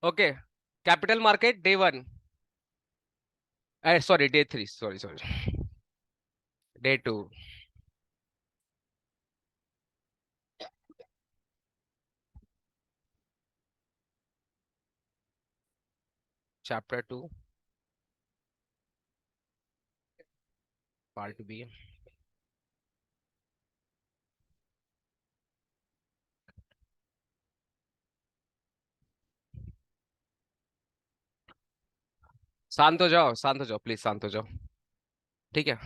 Okay, capital market day 1, sorry day 3, sorry sorry, day 2। Chapter 2 part B. शांत हो जाओ, शांत हो जाओ, प्लीज शांत हो जाओ। ठीक है,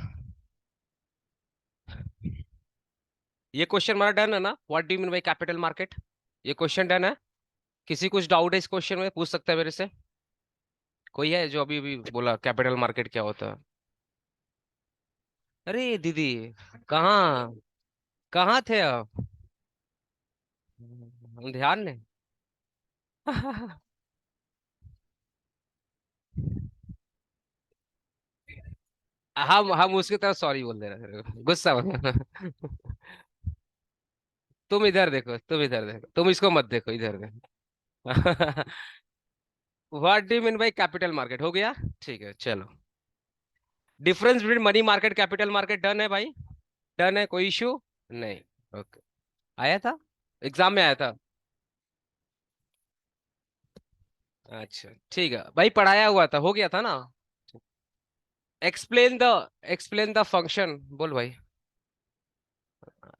ये क्वेश्चन हमारा डन है ना, what do you mean by capital market? ये क्वेश्चन डन है। किसी कुछ डाउट है इस क्वेश्चन में, पूछ सकता है मेरे से। कोई है जो अभी अभी बोला कैपिटल मार्केट क्या होता है? अरे दीदी, कहाँ कहाँ थे आप? हम ध्यान नहीं। हम उसकी तरफ सॉरी बोल दे रहे थे, गुस्सा मत। तुम इधर देखो, तुम इधर देखो, तुम इसको मत देखो, इधर देखो। What do you mean by capital market हो गया। ठीक है चलो। Difference between money market capital market done है भाई। डन है, कोई इशू नहीं। ओके, आया था, एग्जाम में आया था। अच्छा ठीक है भाई, पढ़ाया हुआ था, हो गया था ना। Explain the explain the function, बोल भाई।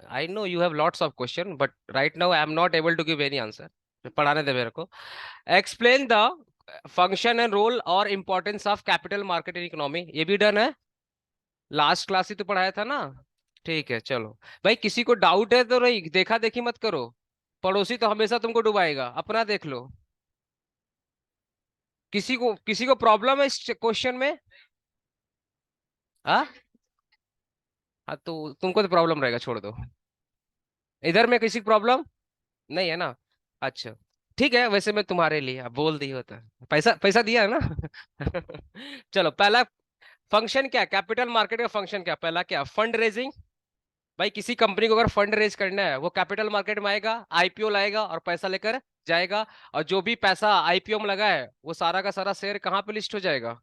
I know you have lots of question but right now I am not able to give any answer. पढ़ाने दे मेरे को। Explain the function and role और importance of capital market in economy, ये भी done है। लास्ट क्लास ही तो पढ़ाया था ना। ठीक है चलो। भाई किसी को डाउट है तो नहीं, देखा देखी मत करो। पड़ोसी तो हमेशा तुमको डुबाएगा, अपना देख लो। किसी को प्रॉब्लम है इस क्वेश्चन में? हाँ। हाँ तो तुमको तो प्रॉब्लम रहेगा, छोड़ दो। इधर में किसी की प्रॉब्लम नहीं है ना? अच्छा ठीक है, वैसे मैं तुम्हारे लिए अब बोल दी होता। पैसा पैसा दिया है ना। चलो, पहला फंक्शन क्या है कैपिटल मार्केट का? फंक्शन क्या, पहला क्या, फंड रेजिंग। भाई किसी कंपनी को अगर फंड रेज करना है, वो कैपिटल मार्केट में आएगा, आईपीओ लाएगा और पैसा लेकर जाएगा। और जो भी पैसा आईपीओ में लगा है, वो सारा का सारा शेयर कहाँ पे लिस्ट हो जाएगा?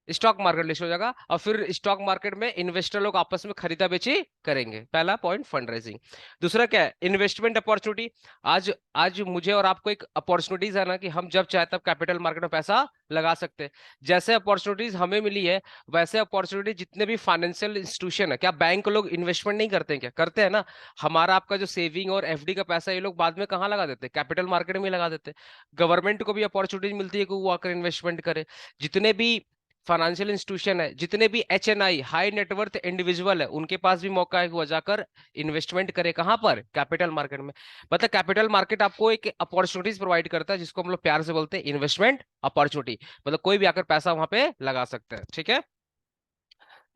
स्टॉक मार्केट लिस्ट हो जाएगा, और फिर स्टॉक मार्केट में इन्वेस्टर लोग आपस में खरीदा बेची करेंगे। पहला पॉइंट फंड रेजिंग। दूसरा क्या है, इन्वेस्टमेंट अपॉर्चुनिटी। आज आज मुझे और आपको एक अपॉर्चुनिटीज है ना, कि हम जब चाहे तब कैपिटल मार्केट में पैसा लगा सकते हैं। जैसे अपॉर्चुनिटीज हमें मिली है, वैसे अपॉर्चुनिटी जितने भी फाइनेंशियल इंस्टीट्यूशन है, क्या बैंक लोग इन्वेस्टमेंट नहीं करते हैं? क्या करते हैं ना। हमारा आपका जो सेविंग और एफडी का पैसा, ये लोग बाद में कहाँ लगा देते हैं? कैपिटल मार्केट में लगा देते हैं। गवर्नमेंट को भी अपॉर्चुनिटी मिलती है कि वो आकर इन्वेस्टमेंट करे। जितने भी फाइनेंशियल इंस्टीट्यूशन है, जितने भी एचएनआई हाई नेटवर्थ इंडिविजुअल है, उनके पास भी मौका है कि वो जाकर इन्वेस्टमेंट करे। कहाँ पर? कैपिटल मार्केट में। मतलब कैपिटल मार्केट आपको एक अपॉर्चुनिटीज प्रोवाइड करता है, जिसको हम लोग प्यार से बोलते हैं इन्वेस्टमेंट अपॉर्चुनिटी। मतलब कोई भी आकर पैसा वहां पे लगा सकता है, ठीक है।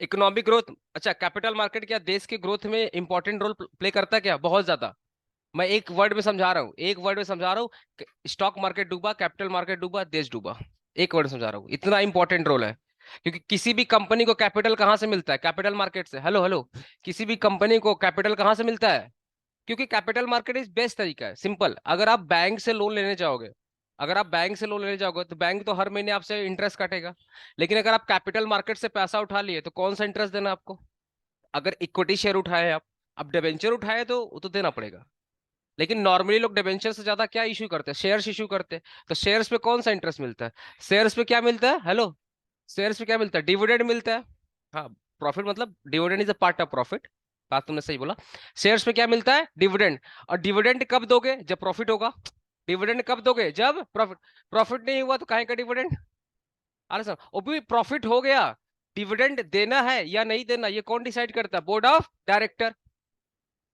Economic growth. अच्छा, कैपिटल मार्केट क्या देश के ग्रोथ में इंपॉर्टेंट रोल प्ले करता है क्या? बहुत ज्यादा। मैं एक वर्ड में समझा रहा हूँ, एक वर्ड में समझा रहा हूँ। स्टॉक मार्केट डूबा, कैपिटल मार्केट डूबा, देश डूबा। एक वर्ड समझा रहा हूँ, इतना इंपॉर्टेंट रोल है। क्योंकि किसी भी कंपनी को कैपिटल कहाँ से मिलता है? कैपिटल मार्केट से। Hello hello. किसी भी कंपनी को कैपिटल कहाँ से मिलता है? क्योंकि कैपिटल मार्केट इज बेस्ट तरीका है, सिंपल। अगर आप बैंक से लोन लेने जाओगे, अगर आप बैंक से लोन लेने जाओगे तो बैंक तो हर महीने आपसे इंटरेस्ट काटेगा। लेकिन अगर आप कैपिटल मार्केट से पैसा उठा लिए, तो कौन सा इंटरेस्ट देना आपको? अगर इक्विटी शेयर उठाए आप, अब डिबेंचर उठाए तो वो तो देना पड़ेगा। लेकिन नॉर्मली लोग डिबेंचर से ज्यादा क्या इशू करते हैं? शेयर्स इशू करते हैं। तो शेयर्स पे कौन सा इंटरेस्ट मिलता है? शेयर्स पे क्या मिलता है? हेलो। शेयर्स पे क्या मिलता है? डिविडेंड मिलता है। हाँ, प्रॉफिट मतलब dividend is a part of profit. बात तुमने सही बोला। शेयर्स पे क्या मिलता है? डिविडेंड। और डिविडेंड कब दोगे? जब प्रॉफिट होगा। डिविडेंड कब दोगे? जब प्रॉफिट। प्रॉफिट नहीं हुआ तो काहे का डिविडेंड? अरे सर, वो भी प्रॉफिट हो गया, डिविडेंड देना है या नहीं देना, ये कौन डिसाइड करता है? Board of director.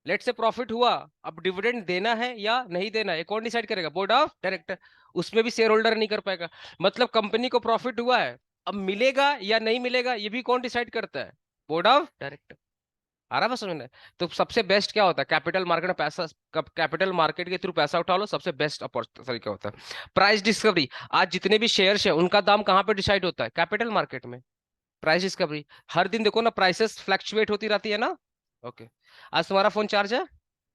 लेट से प्रॉफिट हुआ, अब डिविडेंड देना है या नहीं देना, ये कौन डिसाइड करेगा? Board of director. उसमें भी शेयर होल्डर नहीं कर पाएगा। मतलब कंपनी को प्रॉफिट हुआ है, अब मिलेगा या नहीं मिलेगा, ये भी कौन डिसाइड करता है? Board of director. आ रहा है समझ में? तो सबसे बेस्ट क्या होता है? कैपिटल मार्केट में पैसा, कैपिटल मार्केट के थ्रू पैसा उठा लो, सबसे बेस्ट तरीका होता है। Price discovery. आज जितने भी शेयर्स है, उनका दाम कहाँ पे डिसाइड होता है? कैपिटल मार्केट में। Price discovery. हर दिन देखो ना, प्राइसेस फ्लक्चुएट होती रहती है ना। ओके। आज तुम्हारा फोन चार्ज है?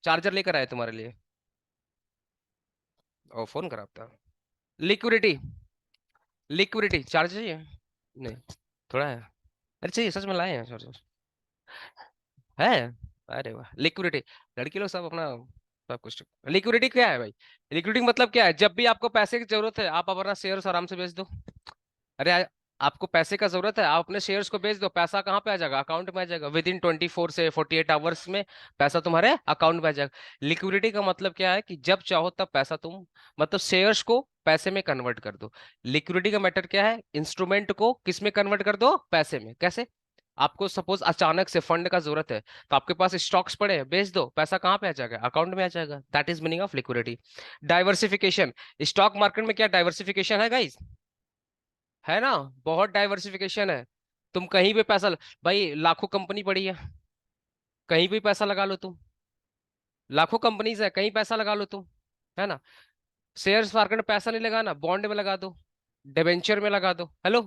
चार्जर लेकर आए तुम्हारे लिए। ओ, फोन खराब था। लिक्विडिटी, लिक्विडिटी चार्ज चाहिए? नहीं, थोड़ा है। अरे चाहिए, सच में लाए हैं सर, है। अरे वाह, लिक्विडिटी। लड़की लोग सब अपना सब कुछ। लिक्विडिटी क्या है भाई? लिक्विडिटी मतलब क्या है? जब भी आपको पैसे की जरूरत है, आप अपना शेयर्स आराम से बेच दो। अरे आपको पैसे का जरूरत है, आप अपने शेयर्स को बेच दो, पैसा कहाँ पे आ जाएगा? अकाउंट में आ जाएगा। विद इन 24 से 48 आवर्स में पैसा तुम्हारे अकाउंट में आ जाएगा। लिक्विडिटी का मतलब क्या है कि जब चाहो तब पैसा तुम, मतलब शेयर्स को पैसे में कन्वर्ट कर दो। लिक्विडिटी का मैटर क्या है? इंस्ट्रूमेंट को किस में कन्वर्ट कर दो? पैसे में। कैसे? आपको सपोज अचानक से फंड का जरूरत है, तो आपके पास स्टॉक्स पड़े हैं, बेच दो, पैसा कहाँ पे आ जाएगा? अकाउंट में आ जाएगा। That is meaning of liquidity. Diversification, stock market में क्या डाइवर्सिफिकेशन है गाइस? है ना? बहुत डाइवर्सिफिकेशन है। तुम कहीं भी पैसा भाई लाखों कंपनी पड़ी है, कहीं भी पैसा लगा लो तुम। लाखों कंपनीज है, कहीं पैसा लगा लो तुम। है ना? शेयर्स मार्केट में पैसा नहीं लगाना, बॉन्ड में लगा दो, डिबेंचर में लगा दो। हेलो,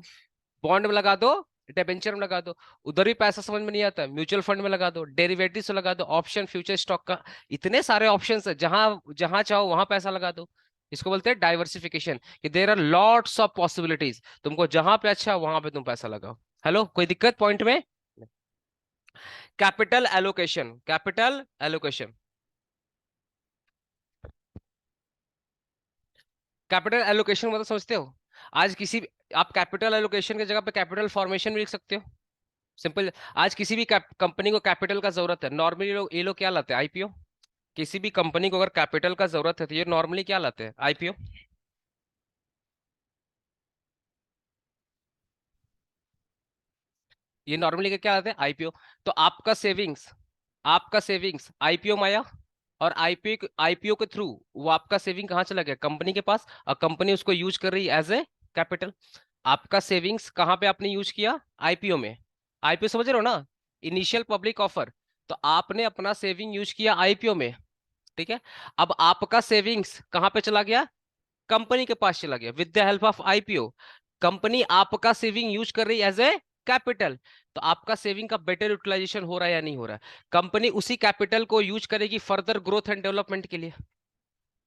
बॉन्ड में लगा दो, डिबेंचर में लगा दो। उधर भी पैसा समझ में नहीं आता, म्यूचुअल फंड में लगा दो, डेरिवेटिव से लगा दो, ऑप्शन फ्यूचर स्टॉक का। इतने सारे ऑप्शंस है, जहां जहां चाहो वहां पैसा लगा दो। इसको बोलते हैं डाइवर्सिफिकेशन, कि there are lots of possibilities, तुमको जहां पे अच्छा वहां पे तुम पैसा लगाओ। हेलो, कोई दिक्कत पॉइंट में? Capital allocation, capital allocation, capital allocation मतलब समझते हो? आज किसी आप कैपिटल एलोकेशन की जगह पे कैपिटल फॉर्मेशन भी लिख सकते हो। सिंपल। आज किसी भी कंपनी को कैपिटल का जरूरत है, नॉर्मली लोग ये लोग क्या लाते हैं? आईपीओ। किसी भी कंपनी को अगर कैपिटल का जरूरत है तो ये नॉर्मली क्या लाते हैं? आईपीओ। ये नॉर्मली क्या लाते हैं? आईपीओ। तो आपका सेविंग्स आईपीओ में आया, और आईपीओ आईपीओ के थ्रू वो आपका सेविंग कहाँ चला गया? कंपनी के पास, और कंपनी उसको यूज कर रही है एज ए कैपिटल। आपका सेविंग्स कहाँ पे आपने यूज किया? आईपीओ में। आईपीओ समझ रहे हो ना? Initial public offer. तो आपने अपना सेविंग यूज किया आईपीओ में, ठीक है। अब आपका सेविंग्स कहाँ पे चला गया? कंपनी के पास चला गया with the help of IPO. Company आपका सेविंग यूज कर रही है एज ए कैपिटल। तो आपका सेविंग का बेटर यूटिलाइजेशन हो रहा है या नहीं हो रहा है? कंपनी उसी कैपिटल को यूज करेगी फर्दर ग्रोथ एंड डेवलपमेंट के लिए।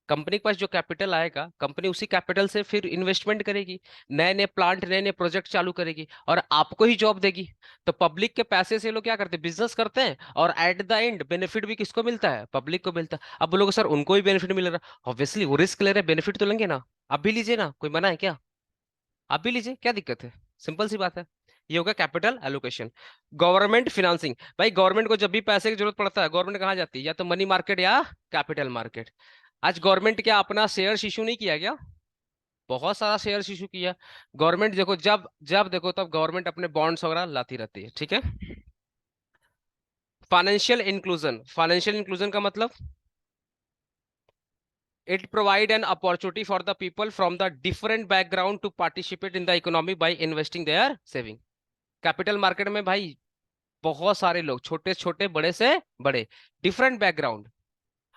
कंपनी के पास जो कैपिटल आएगा, कंपनी उसी कैपिटल से फिर इन्वेस्टमेंट करेगी, नए नए प्लांट, नए नए प्रोजेक्ट चालू करेगी, और आपको ही जॉब देगी। तो पब्लिक के पैसे से लोग क्या करते हैं? बिजनेस करते हैं, और एट द एंड बेनिफिट भी किसको मिलता है? पब्लिक को मिलता है। अब बोलोगे सर उनको ही बेनिफिट मिल रहा है, ऑब्वियसली वो रिस्क ले रहे हैं, बेनिफिट तो लेंगे ना। आप भी लीजिए ना, कोई मना है क्या? आप भी लीजिए, क्या दिक्कत है? सिंपल सी बात है। ये होगा कैपिटल एलोकेशन। गवर्नमेंट फिनांसिंग, भाई गवर्नमेंट को जब भी पैसे की जरूरत पड़ता है, गवर्नमेंट कहाँ जाती है? या तो मनी मार्केट या कैपिटल मार्केट। आज गवर्नमेंट क्या अपना शेयर इशू नहीं किया क्या? बहुत सारा शेयर इशू किया। गवर्नमेंट देखो, जब जब देखो तब गवर्नमेंट अपने बॉन्ड्स वगैरह लाती रहती है, ठीक है। फाइनेंशियल इंक्लूजन का मतलब, it provide an opportunity for the people from the different background to participate in the economy by investing their saving. Capital market में भाई बहुत सारे लोग, छोटे छोटे बड़े से बड़े, डिफरेंट बैकग्राउंड।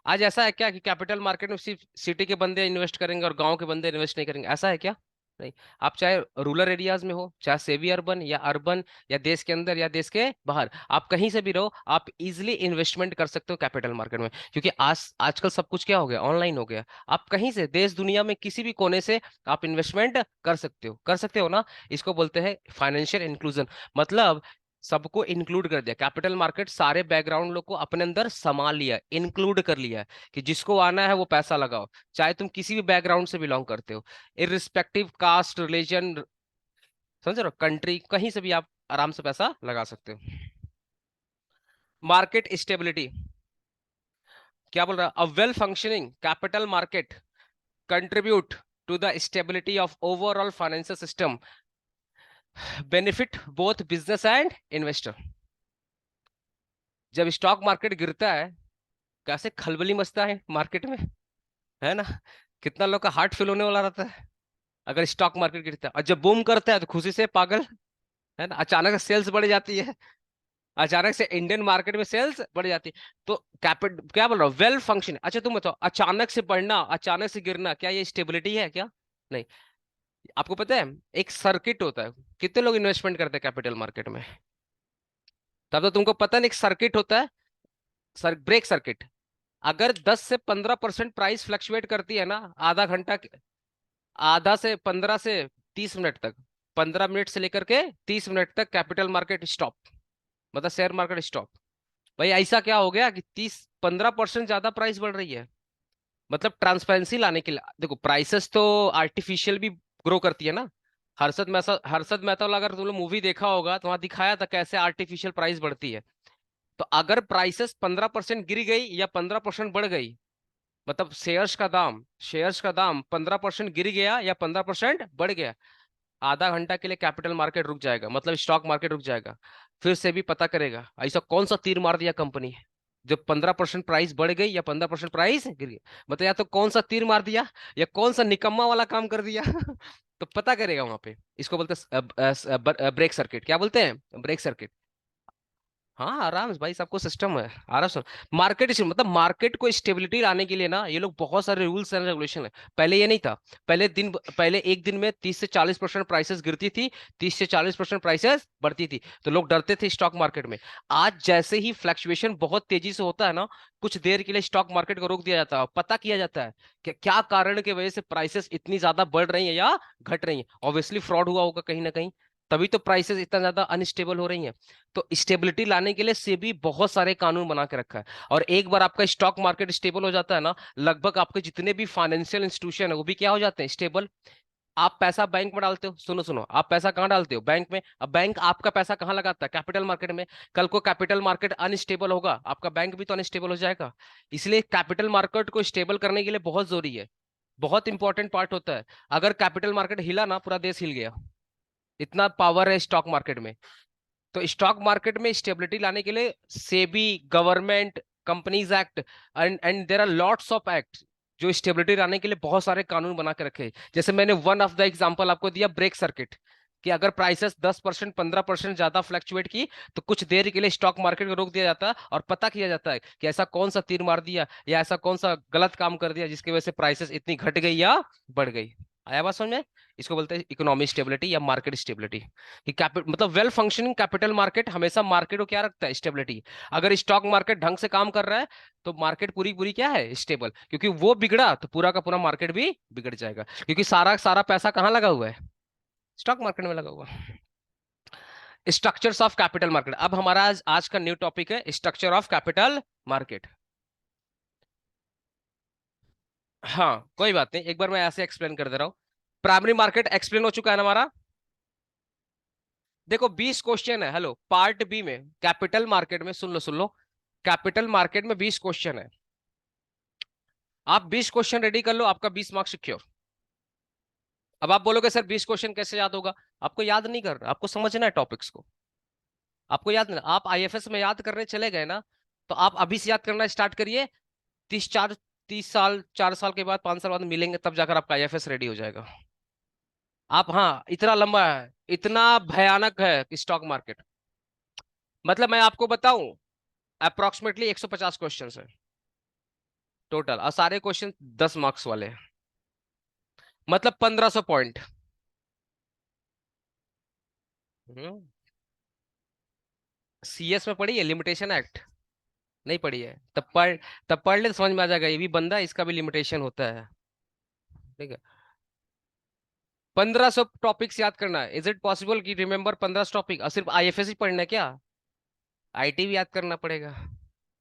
आज ऐसा है क्या कि कैपिटल मार्केट में सिर्फ सिटी के बंदे इन्वेस्ट करेंगे और गांव के बंदे इन्वेस्ट नहीं करेंगे? ऐसा है क्या? नहीं। आप चाहे रूरल एरियाज में हो, चाहे सेमी अर्बन या अर्बन, या देश के अंदर या देश के बाहर, आप कहीं से भी रहो, आप इजिली इन्वेस्टमेंट कर सकते हो कैपिटल मार्केट में। क्योंकि आज आजकल सब कुछ क्या हो गया? ऑनलाइन हो गया। आप कहीं से देश दुनिया में किसी भी कोने से आप इन्वेस्टमेंट कर सकते हो ना। इसको बोलते हैं फाइनेंशियल इंक्लूजन। मतलब सबको इंक्लूड कर दिया कैपिटल मार्केट, सारे बैकग्राउंड लोग को अपने अंदर समा लिया, इंक्लूड कर लिया है, कि जिसको आना है वो पैसा लगाओ, चाहे तुम किसी भी बैकग्राउंड से बिलोंग करते हो, इरिस्पेक्टिव कास्ट, रिलीजन, समझ रहे हो, कंट्री, कहीं से भी आप आराम से पैसा लगा सकते हो। मार्केट स्टेबिलिटी, क्या बोल रहा है? A well functioning capital market contribute to the stability of overall financial system, benefit both business and investor. जब स्टॉक मार्केट गिरता है, कैसे खलबली मचता है मार्केट में, है ना? कितना लोग का हार्ट फेल होने वाला रहता है अगर स्टॉक मार्केट गिरता है। और जब बूम करता है तो खुशी से पागल, है ना? अचानक से सेल्स बढ़ जाती है, अचानक से इंडियन मार्केट में सेल्स बढ़ जाती है। तो कैपिट क्या बोल रहा हूँ? Well function. अच्छा तुम बताओ, अचानक से बढ़ना, अचानक से गिरना, क्या ये स्टेबिलिटी है क्या? नहीं। आपको पता है एक सर्किट होता है, कितने लोग इन्वेस्टमेंट करते हैं कैपिटल मार्केट में? तब तो तुमको पता नहीं, एक सर्किट होता है, ब्रेक सर्किट। अगर 10 से 15% प्राइस फ्लक्चुएट करती है ना, आधा घंटा आधा से 15 से 30 मिनट तक, 15 मिनट से लेकर के 30 मिनट तक कैपिटल मार्केट स्टॉप, मतलब शेयर मार्केट स्टॉप। भाई ऐसा क्या हो गया कि 30-15% ज्यादा प्राइस बढ़ रही है। मतलब ट्रांसपेरेंसी लाने के लिए देखो, प्राइसेस तो आर्टिफिशियल भी ग्रो करती है ना। हर्षद मेहता वाला अगर तुम लोग मूवी देखा होगा तो वहां दिखाया था कैसे आर्टिफिशियल प्राइस बढ़ती है। तो अगर प्राइसेस 15% गिर गई या 15% बढ़ गई, मतलब शेयर्स का दाम 15% गिर गया या 15% बढ़ गया, आधा घंटा के लिए कैपिटल मार्केट रुक जाएगा, मतलब स्टॉक मार्केट रुक जाएगा। फिर से भी पता करेगा ऐसा कौन सा तीर मार दिया कंपनी, जब 15% प्राइस बढ़ गई या 15% प्राइस गिर गई। मतलब या तो कौन सा तीर मार दिया या कौन सा निकम्मा वाला काम कर दिया। तो पता करेगा वहां पे। इसको बोलते हैं ब्रेक सर्किट। क्या बोलते हैं? Break circuit. हाँ आराम से भाई, सबको सिस्टम है, आराम से। मार्केट मतलब मार्केट को स्टेबिलिटी लाने के लिए ना ये लोग बहुत सारे रूल्स एंड रेगुलेशन है। पहले ये नहीं था। पहले एक दिन में 30 से 40% प्राइसेस गिरती थी, 30 से 40% प्राइसेस बढ़ती थी, तो लोग डरते थे स्टॉक मार्केट में। आज जैसे ही फ्लक्चुएशन बहुत तेजी से होता है ना, कुछ देर के लिए स्टॉक मार्केट को रोक दिया जाता है, पता किया जाता है कि क्या कारण की वजह से प्राइसेस इतनी ज्यादा बढ़ रही है या घट रही है। ऑब्वियसली फ्रॉड हुआ होगा कहीं ना कहीं, तभी तो प्राइसेस इतना ज्यादा अनस्टेबल हो रही हैं। तो स्टेबिलिटी लाने के लिए सेबी बहुत सारे कानून बना के रखा है। और एक बार आपका स्टॉक मार्केट स्टेबल हो जाता है ना, लगभग आपके जितने भी फाइनेंशियल इंस्टीट्यूशन है वो भी क्या हो जाते हैं, स्टेबल। आप पैसा बैंक में डालते हो, सुनो सुनो, आप पैसा कहाँ डालते हो? बैंक में। अब बैंक आपका पैसा कहाँ लगाता है? कैपिटल मार्केट में। कल को कैपिटल मार्केट अनस्टेबल होगा, आपका बैंक भी तो अनस्टेबल हो जाएगा। इसलिए कैपिटल मार्केट को स्टेबल करने के लिए बहुत जरूरी है, बहुत इंपॉर्टेंट पार्ट होता है। अगर कैपिटल मार्केट हिला ना, पूरा देश हिल गया। इतना पावर है स्टॉक मार्केट में। तो स्टॉक मार्केट में स्टेबिलिटी लाने के लिए SEBI, government, companies act and and there are lots of act जो स्टेबिलिटी लाने के लिए बहुत सारे कानून बना के रखे हैं। जैसे मैंने वन ऑफ द एग्जांपल आपको दिया, ब्रेक सर्किट, कि अगर प्राइसेस 10% 15% ज्यादा फ्लक्चुएट की, तो कुछ देर के लिए स्टॉक मार्केट को रोक दिया जाता है और पता किया जाता है कि ऐसा कौन सा तीर मार दिया या ऐसा कौन सा गलत काम कर दिया जिसकी वजह से प्राइसेस इतनी घट गई या बढ़ गई। आया बात समझ में? इसको बोलते हैं इकोनॉमिक स्टेबिलिटी या मार्केट स्टेबिलिटी। कि कैपिटल मतलब वेल फंक्शनिंग कैपिटल मार्केट हमेशा मार्केट को क्या रखता है, स्टेबिलिटी। अगर स्टॉक मार्केट ढंग से काम कर रहा है तो मार्केट पूरी पूरी क्या है, स्टेबल। क्योंकि वो बिगड़ा तो पूरा का पूरा मार्केट भी बिगड़ जाएगा, क्योंकि सारा सारा पैसा कहाँ लगा हुआ है, स्टॉक मार्केट में लगा हुआ। स्ट्रक्चर्स ऑफ कैपिटल मार्केट, अब हमारा आज का न्यू टॉपिक है स्ट्रक्चर ऑफ कैपिटल मार्केट। हाँ कोई बात नहीं, एक बार मैं ऐसे एक्सप्लेन कर दे रहा हूँ। प्राइमरी मार्केट एक्सप्लेन हो चुका है ना हमारा। देखो 20 क्वेश्चन है, हेलो, पार्ट बी में कैपिटल मार्केट में, सुन लो सुन लो, कैपिटल मार्केट में 20 क्वेश्चन है। आप 20 क्वेश्चन रेडी कर लो, आपका 20 मार्क्स सिक्योर। अब आप बोलोगे सर 20 क्वेश्चन कैसे याद होगा? आपको याद नहीं करना, आपको समझना है टॉपिक्स को। आपको याद नहीं, आप आईएफएस में याद करने चले गए ना, तो आप अभी से याद करना स्टार्ट करिए। 30 साल 4 साल के बाद 5 साल बाद मिलेंगे, तब जाकर आपका आईएफएस रेडी हो जाएगा। आप, हाँ, इतना लंबा है, इतना भयानक है स्टॉक मार्केट। मतलब मैं आपको बताऊं, अप्रोक्सीमेटली 150 क्वेश्चन है टोटल, और सारे क्वेश्चन 10 मार्क्स वाले हैं, मतलब 1500 पॉइंट। सीएस में पढ़ी है लिमिटेशन एक्ट? नहीं पढ़ी है? तब पढ़ ले तो समझ में आ जाएगा, ये भी बंदा है, इसका भी लिमिटेशन होता है। ठीक है। 1500 टॉपिक्स याद करना है, इज इट पॉसिबल कि रिमेम्बर 15 टॉपिक? और सिर्फ आईएफएस ही पढ़ना है क्या? आईटी भी याद करना पड़ेगा,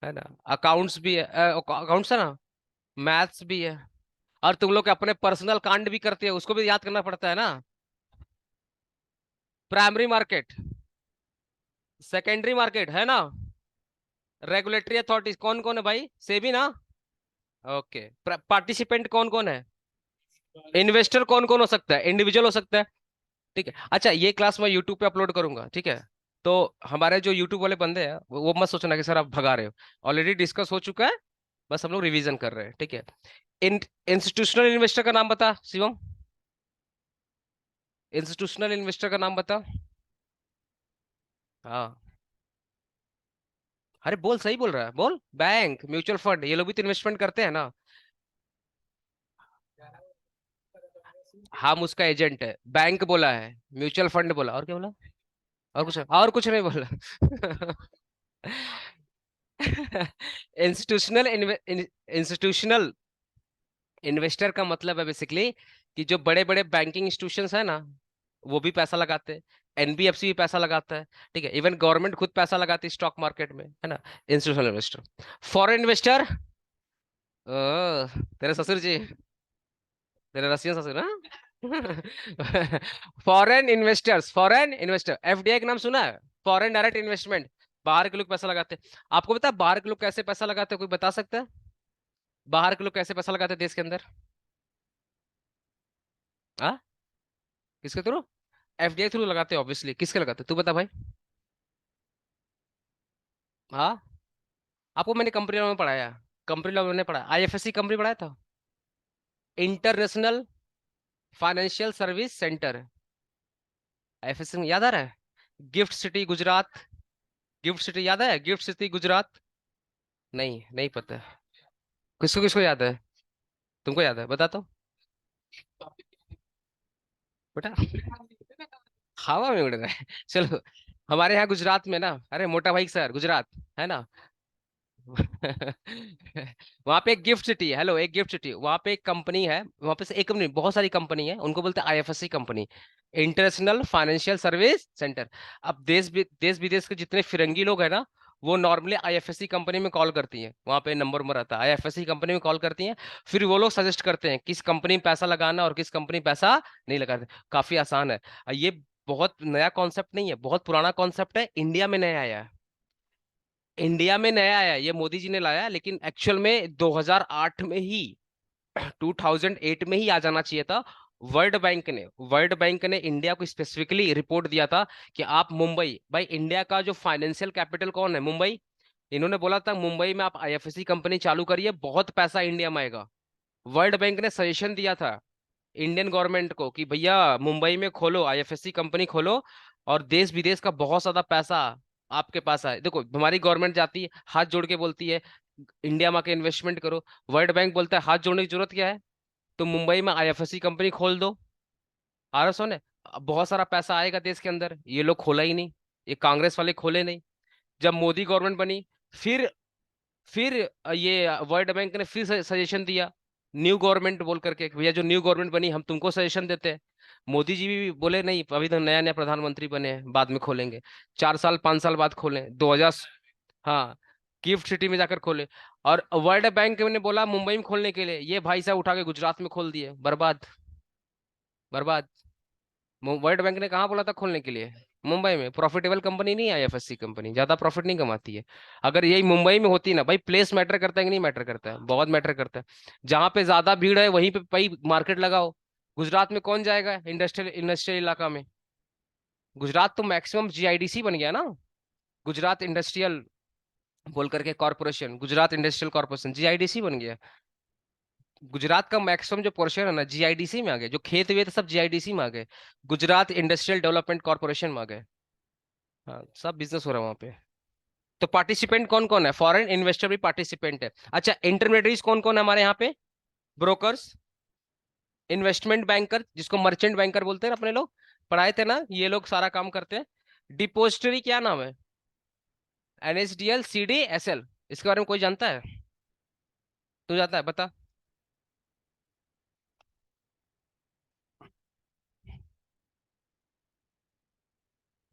है ना? अकाउंट्स भी है, अकाउंट्स है ना, मैथ्स भी है। और तुम लोग अपने पर्सनल कांड भी करते हो, उसको भी याद करना पड़ता है ना। प्राइमरी मार्केट, सेकेंडरी मार्केट, है ना? रेगुलेटरी अथॉरिटीज कौन कौन है भाई? सेबी ना? ओके। पार्टिसिपेंट कौन कौन है? इन्वेस्टर कौन कौन हो सकता है? इंडिविजुअल हो सकता है। ठीक है, अच्छा, ये क्लास मैं यूट्यूब पे अपलोड करूंगा, ठीक है? तो हमारे जो यूट्यूब वाले बंदे हैं वो मत सोचना कि सर आप भगा रहे हो, ऑलरेडी डिस्कस हो चुका है, बस हम लोग रिवीजन कर रहे हैं, ठीक है? इन इंस्टीट्यूशनल इन्वेस्टर का नाम बता शिवम, इंस्टीट्यूशनल इन्वेस्टर का नाम बता। हाँ, अरे बोल, सही बोल रहा है, बोल। बैंक, म्यूचुअल फंड, ये लोग भी तो इन्वेस्टमेंट करते हैं ना। हम उसका एजेंट है, बैंक बोला है, म्यूचुअल फंड बोला, और क्या बोला? और कुछ नहीं बोला। इंस्टीट्यूशनल इंस्टीट्यूशनल इन्वेस्टर का मतलब है बेसिकली कि जो बड़े बड़े बैंकिंग इंस्टीट्यूशंस है ना, वो भी पैसा लगाते हैं, एनबीएफसी भी पैसा लगाता है, ठीक है, इवन गवर्नमेंट खुद पैसा लगाती है स्टॉक मार्केट में, है ना। इंस्टीट्यूशनल इन्वेस्टर, फॉरेन इन्वेस्टर, तेरे ससुर जी, तेरे रसियन ससुर ना। फॉरेन इन्वेस्टर, एफडीआई का नाम सुना है? Foreign direct investment. बाहर के लोग पैसा लगाते हैं। आपको पता है बाहर के लोग कैसे पैसा लगाते हैं? कोई बता सकता है बाहर के लोग कैसे पैसा लगाते हैं देश के अंदर? हाँ, किसके थ्रू? एफडीआई थ्रू लगाते हैं ऑब्वियसली। किसके लगाते हैं तू बता भाई। हाँ, आपको मैंने कंपनी लॉ में पढ़ाया। कंपनी लॉ में मैंने पढ़ा, आईएफएससी कंपनी पढ़ाया था, international financial service centre. IFSC में याद आ रहा है? Gift city Gujarat. Gift city याद है? Gift city Gujarat. नहीं, नहीं पता। किसको किसको याद है? तुमको याद है, बता तो बेटा। हवा में उड़ रहा है। चलो, हमारे यहाँ गुजरात में ना, अरे मोटा भाई सर, गुजरात है ना। वहां पे एक गिफ्ट सिटी है, हेलो, एक गिफ्ट सिटी, वहां पे एक कंपनी है, वहां पे से एक कंपनी, बहुत सारी कंपनी है, उनको बोलते हैं IFSC company, international financial service centre. अब देश विदेश के जितने फिरंगी लोग हैं ना, वो नॉर्मली आईएफएससी कंपनी में कॉल करती हैं, वहां पे नंबर आता है, आईएफएससी कंपनी में कॉल करती हैं। फिर वो लोग सजेस्ट करते हैं किस कंपनी में पैसा लगाना और किस कंपनी में पैसा नहीं लगाना। काफी आसान है। ये बहुत नया कॉन्सेप्ट नहीं है, बहुत पुराना कॉन्सेप्ट है, इंडिया में नया आया है। इंडिया में नया आया, ये मोदी जी ने लाया, लेकिन एक्चुअल में 2008 में ही, 2008 में ही आ जाना चाहिए था। वर्ल्ड बैंक ने इंडिया को स्पेसिफिकली रिपोर्ट दिया था कि आप मुंबई, भाई इंडिया का जो फाइनेंशियल कैपिटल कौन है? मुंबई। इन्होंने बोला था मुंबई में आप आईएफएससी कंपनी चालू करिए, बहुत पैसा इंडिया में आएगा। वर्ल्ड बैंक ने सजेशन दिया था इंडियन गवर्नमेंट को कि भैया मुंबई में खोलो, आईएफएससी कंपनी खोलो, और देश विदेश का बहुत ज्यादा पैसा आपके पास आए। देखो, हमारी गवर्नमेंट जाती है, हाथ जोड़ के बोलती है इंडिया में आके इन्वेस्टमेंट करो। वर्ल्ड बैंक बोलता है हाथ जोड़ने की जरूरत क्या है, तो मुंबई में आईएफएससी कंपनी खोल दो। आर एस ने, बहुत सारा पैसा आएगा देश के अंदर। ये लोग खोला ही नहीं, ये कांग्रेस वाले खोले नहीं। जब मोदी गवर्नमेंट बनी, फिर फिर ये वर्ल्ड बैंक ने फिर सजेशन दिया, न्यू गवर्नमेंट बोल करके कि भैया जो न्यू गवर्नमेंट बनी हम तुमको सजेशन देते हैं। मोदी जी भी बोले नहीं, अभी तो नया नया प्रधानमंत्री बने हैं, बाद में खोलेंगे, 4 साल 5 साल बाद खोलें, 2000। हाँ, गिफ्ट सिटी में जाकर खोले। और वर्ल्ड बैंक ने बोला मुंबई में खोलने के लिए, ये भाई साहब उठा के गुजरात में खोल दिए, बर्बाद, बर्बाद। वर्ल्ड बैंक ने कहाँ बोला था खोलने के लिए? मुंबई में। प्रॉफिटेबल कंपनी नहीं है आईएफएससी कंपनी, ज्यादा प्रॉफिट नहीं कमाती है। अगर यही मुंबई में होती ना भाई, प्लेस मैटर करता है कि नहीं मैटर करता है? बहुत मैटर करता है। जहां पे ज्यादा भीड़ है वहीं पे भाई मार्केट लगाओ। गुजरात में कौन जाएगा इंडस्ट्रियल इंडस्ट्रियल इलाका में? गुजरात तो मैक्सिमम जीआईडीसी बन गया ना, गुजरात इंडस्ट्रियल बोल करके corporation, Gujarat industrial corporation GIDC बन गया। गुजरात का मैक्सिमम जो पोर्शन है ना जीआईडीसी में आ गए, जो खेत वेत सब जीआईडीसी में आ गए, गुजरात इंडस्ट्रियल डेवलपमेंट कॉर्पोरेशन में आ गए। हाँ, सब बिजनेस हो रहा है वहां पे। तो पार्टिसिपेंट कौन कौन है? फॉरेन इन्वेस्टर भी पार्टिसिपेंट है। अच्छा, इंटरमीडियरीज कौन कौन है हमारे यहाँ पे? ब्रोकर्स, इन्वेस्टमेंट बैंकर, जिसको मर्चेंट बैंकर बोलते हैं ना, अपने लोग पढ़ाए थे ना, ये लोग सारा काम करते हैं। डिपोजिटरी क्या नाम है? NSDL, CDSL. इसके बारे में कोई जानता है? तू जानता है, बता।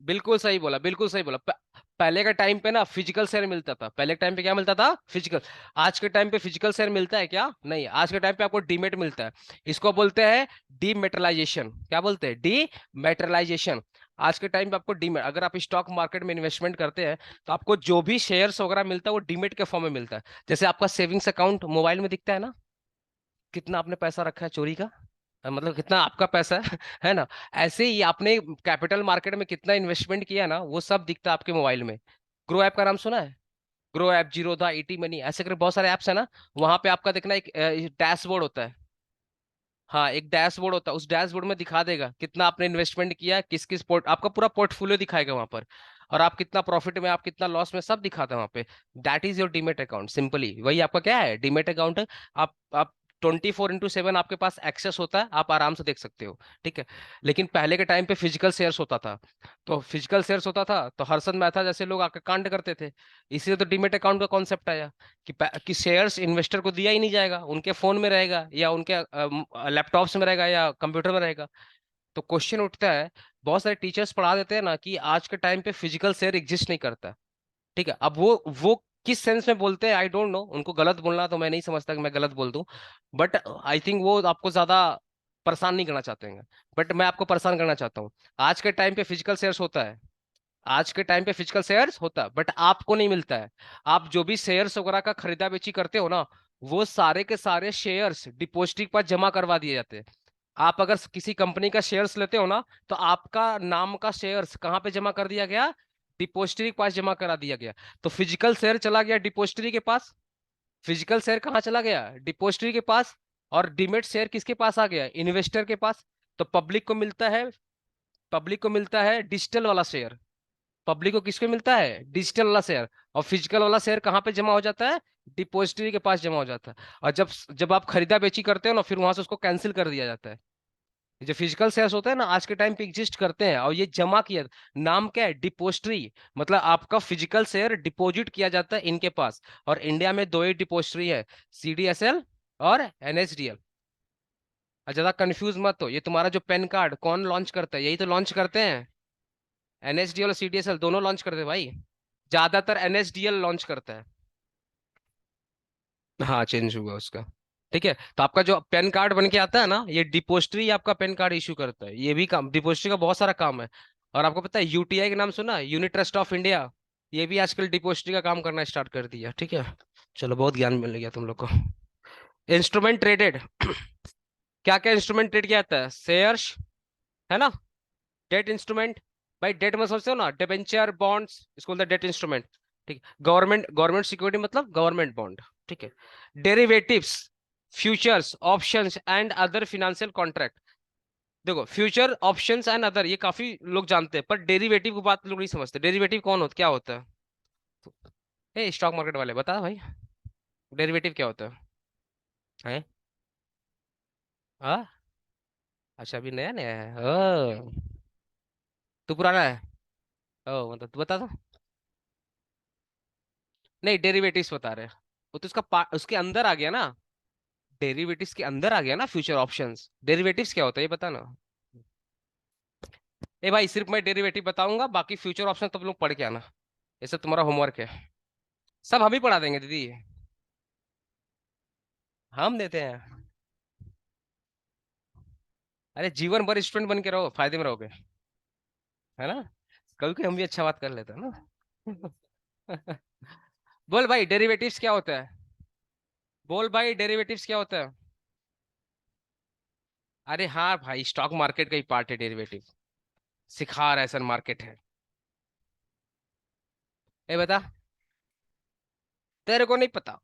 बिल्कुल सही बोला, बिल्कुल सही बोला। पहले के टाइम पे ना फिजिकल शेयर मिलता था, पहले के टाइम पे क्या मिलता था? फिजिकल। आज के टाइम पे फिजिकल शेयर मिलता है क्या? नहीं, आज के टाइम पे आपको डीमेट मिलता है। इसको बोलते हैं डीमेटलाइजेशन। क्या बोलते हैं? डीमेटलाइजेशन। आज के टाइम पे आपको डीमेट, अगर आप स्टॉक मार्केट में इन्वेस्टमेंट करते हैं तो आपको जो भी शेयर्स वगैरह मिलता है वो डीमेट के फॉर्म में मिलता है। जैसे आपका सेविंग्स अकाउंट मोबाइल में दिखता है ना, कितना आपने पैसा रखा है चोरी का, मतलब कितना आपका पैसा है है ना। ऐसे ही आपने कैपिटल मार्केट में कितना इन्वेस्टमेंट किया ना, वो सब दिखता है आपके मोबाइल में। ग्रो ऐप का नाम सुना है? Grow app, Zerodha, ET money, ऐसे करके बहुत सारे ऐप्स है ना। वहां पे आपका देखना एक डैशबोर्ड होता है। हाँ, एक डैशबोर्ड होता है, उस डैशबोर्ड में दिखा देगा कितना आपने इन्वेस्टमेंट किया, किस किस पोर्ट, आपका पूरा पोर्टफोलियो दिखाएगा वहां पर। और आप कितना प्रॉफिट में, आप कितना लॉस में, सब दिखाता है वहां पे। That is your demat account, simply वही आपका क्या है, डीमेट अकाउंट है। आप 24/7 आपके पास एक्सेस होता है, आप आराम से देख सकते हो, ठीक है। लेकिन पहले के टाइम पे फिजिकल शेयर्स होता था, तो फिजिकल शेयर्स होता था तो हर्षद मेहता जैसे लोग आके कांड करते थे। इसलिए तो डीमेट अकाउंट का कॉन्सेप्ट आया कि शेयर्स इन्वेस्टर को दिया ही नहीं जाएगा, उनके फोन में रहेगा या उनके लैपटॉप्स में रहेगा या कंप्यूटर में रहेगा। तो क्वेश्चन उठता है, बहुत सारे टीचर्स पढ़ा देते हैं ना कि आज के टाइम पे फिजिकल शेयर एग्जिस्ट नहीं करता, ठीक है। अब वो किस सेंस में बोलते हैं आई डोंट नो, उनको गलत बोलना तो मैं नहीं समझता कि मैं गलत बोल दूं, बट आई थिंक वो आपको ज्यादा परेशान नहीं करना चाहते हैं, बट मैं आपको परेशान करना चाहता हूँ। आज के टाइम पे फिजिकल शेयर्स होता है, आज के टाइम पे फिजिकल शेयर्स होता है, बट आपको नहीं मिलता है। आप जो भी शेयर्स वगैरह का खरीदा बेची करते हो ना, वो सारे के सारे शेयर्स डिपॉजिटरी के पास जमा करवा दिए जाते हैं। आप अगर किसी कंपनी का शेयर्स लेते हो ना, तो आपका नाम का शेयर्स कहाँ पे जमा कर दिया गया, डिपॉजिटरी के पास जमा करा दिया गया। तो फिजिकल शेयर चला गया डिपॉजिटरी के पास, फिजिकल शेयर कहाँ चला गया, डिपॉजिटरी के पास। और डीमेट शेयर किसके पास आ गया, इन्वेस्टर के पास। तो पब्लिक को मिलता है डिजिटल वाला शेयर, पब्लिक को किसको मिलता है, डिजिटल वाला शेयर। और फिजिकल वाला शेयर कहाँ पे जमा हो जाता है, डिपॉजिटरी के पास जमा हो जाता है। और जब जब आप खरीदा बेची करते हो ना, फिर वहां से उसको कैंसिल कर दिया जाता है। ये जो फिजिकल शेयर्स होते हैं ना, आज के टाइम पे एग्जिस्ट करते हैं और ये जमा किया, नाम क्या है, डिपोजिटरी। मतलब आपका फिजिकल शेयर डिपॉजिट किया जाता है इनके पास। और इंडिया में दो ही डिपोजिटरी है, सीडीएसएल और एनएसडीएल। और ज्यादा कंफ्यूज मत हो, ये तुम्हारा जो पेन कार्ड कौन लॉन्च करता है, यही तो लॉन्च करते हैं, एनएसडीएल और सीडीएसएल दोनों लॉन्च करते हैं भाई। ज्यादातर एनएसडीएल लॉन्च करता है। हाँ चेंज हुआ उसका, ठीक है। तो आपका जो पेन कार्ड बन के आता है ना, ये डिपोजिटरी आपका पेन कार्ड इशू करता है, ये भी काम डिपोजिटरी का बहुत सारा काम है। और आपको पता है यूटीआई का नाम सुना, यूनिट ट्रस्ट ऑफ इंडिया, ये भी आजकल डिपोजिटरी का काम करना स्टार्ट कर दिया, ठीक है। चलो बहुत ज्ञान मिल गया तुम लोग को। इंस्ट्रूमेंट ट्रेडेड, क्या क्या इंस्ट्रूमेंट ट्रेड किया जाता है, शेयर्स, है ना, डेट इंस्ट्रूमेंट। भाई डेट में सोचते हो ना, डिबेंचर बॉन्ड्स, इसको बोलते हैं डेट इंस्ट्रूमेंट, ठीक। गवर्नमेंट गवर्नमेंट सिक्योरिटी मतलब गवर्नमेंट बॉन्ड, ठीक है। Derivatives, futures, options and other financial contract. देखो फ्यूचर, ऑप्शंस एंड अदर ये काफी लोग जानते हैं, पर डेरिवेटिव की बात लोग नहीं समझते। डेरिवेटिव कौन होता, क्या होता है, ए स्टॉक मार्केट वाले बता भाई, डेरिवेटिव क्या होता है? हाँ, अच्छा अभी नया नया है, ओ तू पुराना है, ओ मतलब तू बता दो। नहीं डेरिवेटिव्स बता रहे हैं, वो तो उसका उसके अंदर आ गया ना, डेरिवेटिव्स के अंदर आ गया ना फ्यूचर ऑप्शंस। डेरिवेटिव्स क्या होता है ये बता ना। ए भाई सिर्फ मैं डेरिवेटिव बताऊंगा, बाकी फ्यूचर ऑप्शन तुम लोग पढ़ के आना, ये सब तुम्हारा होमवर्क है। सब हम ही पढ़ा देंगे दीदी, हम देते हैं। अरे जीवन भर स्टूडेंट बन के रहो, फायदे में रहोगे, है ना। कभी कभी हम भी अच्छा बात कर लेते हैं ना। बोल भाई डेरिवेटिव्स क्या होता है, बोल भाई डेरिवेटिव्स क्या होता है। अरे हाँ भाई, स्टॉक मार्केट का ही पार्ट है डेरिवेटिव, सिखा रहा है सर, मार्केट है। ए बता, तेरे को नहीं पता,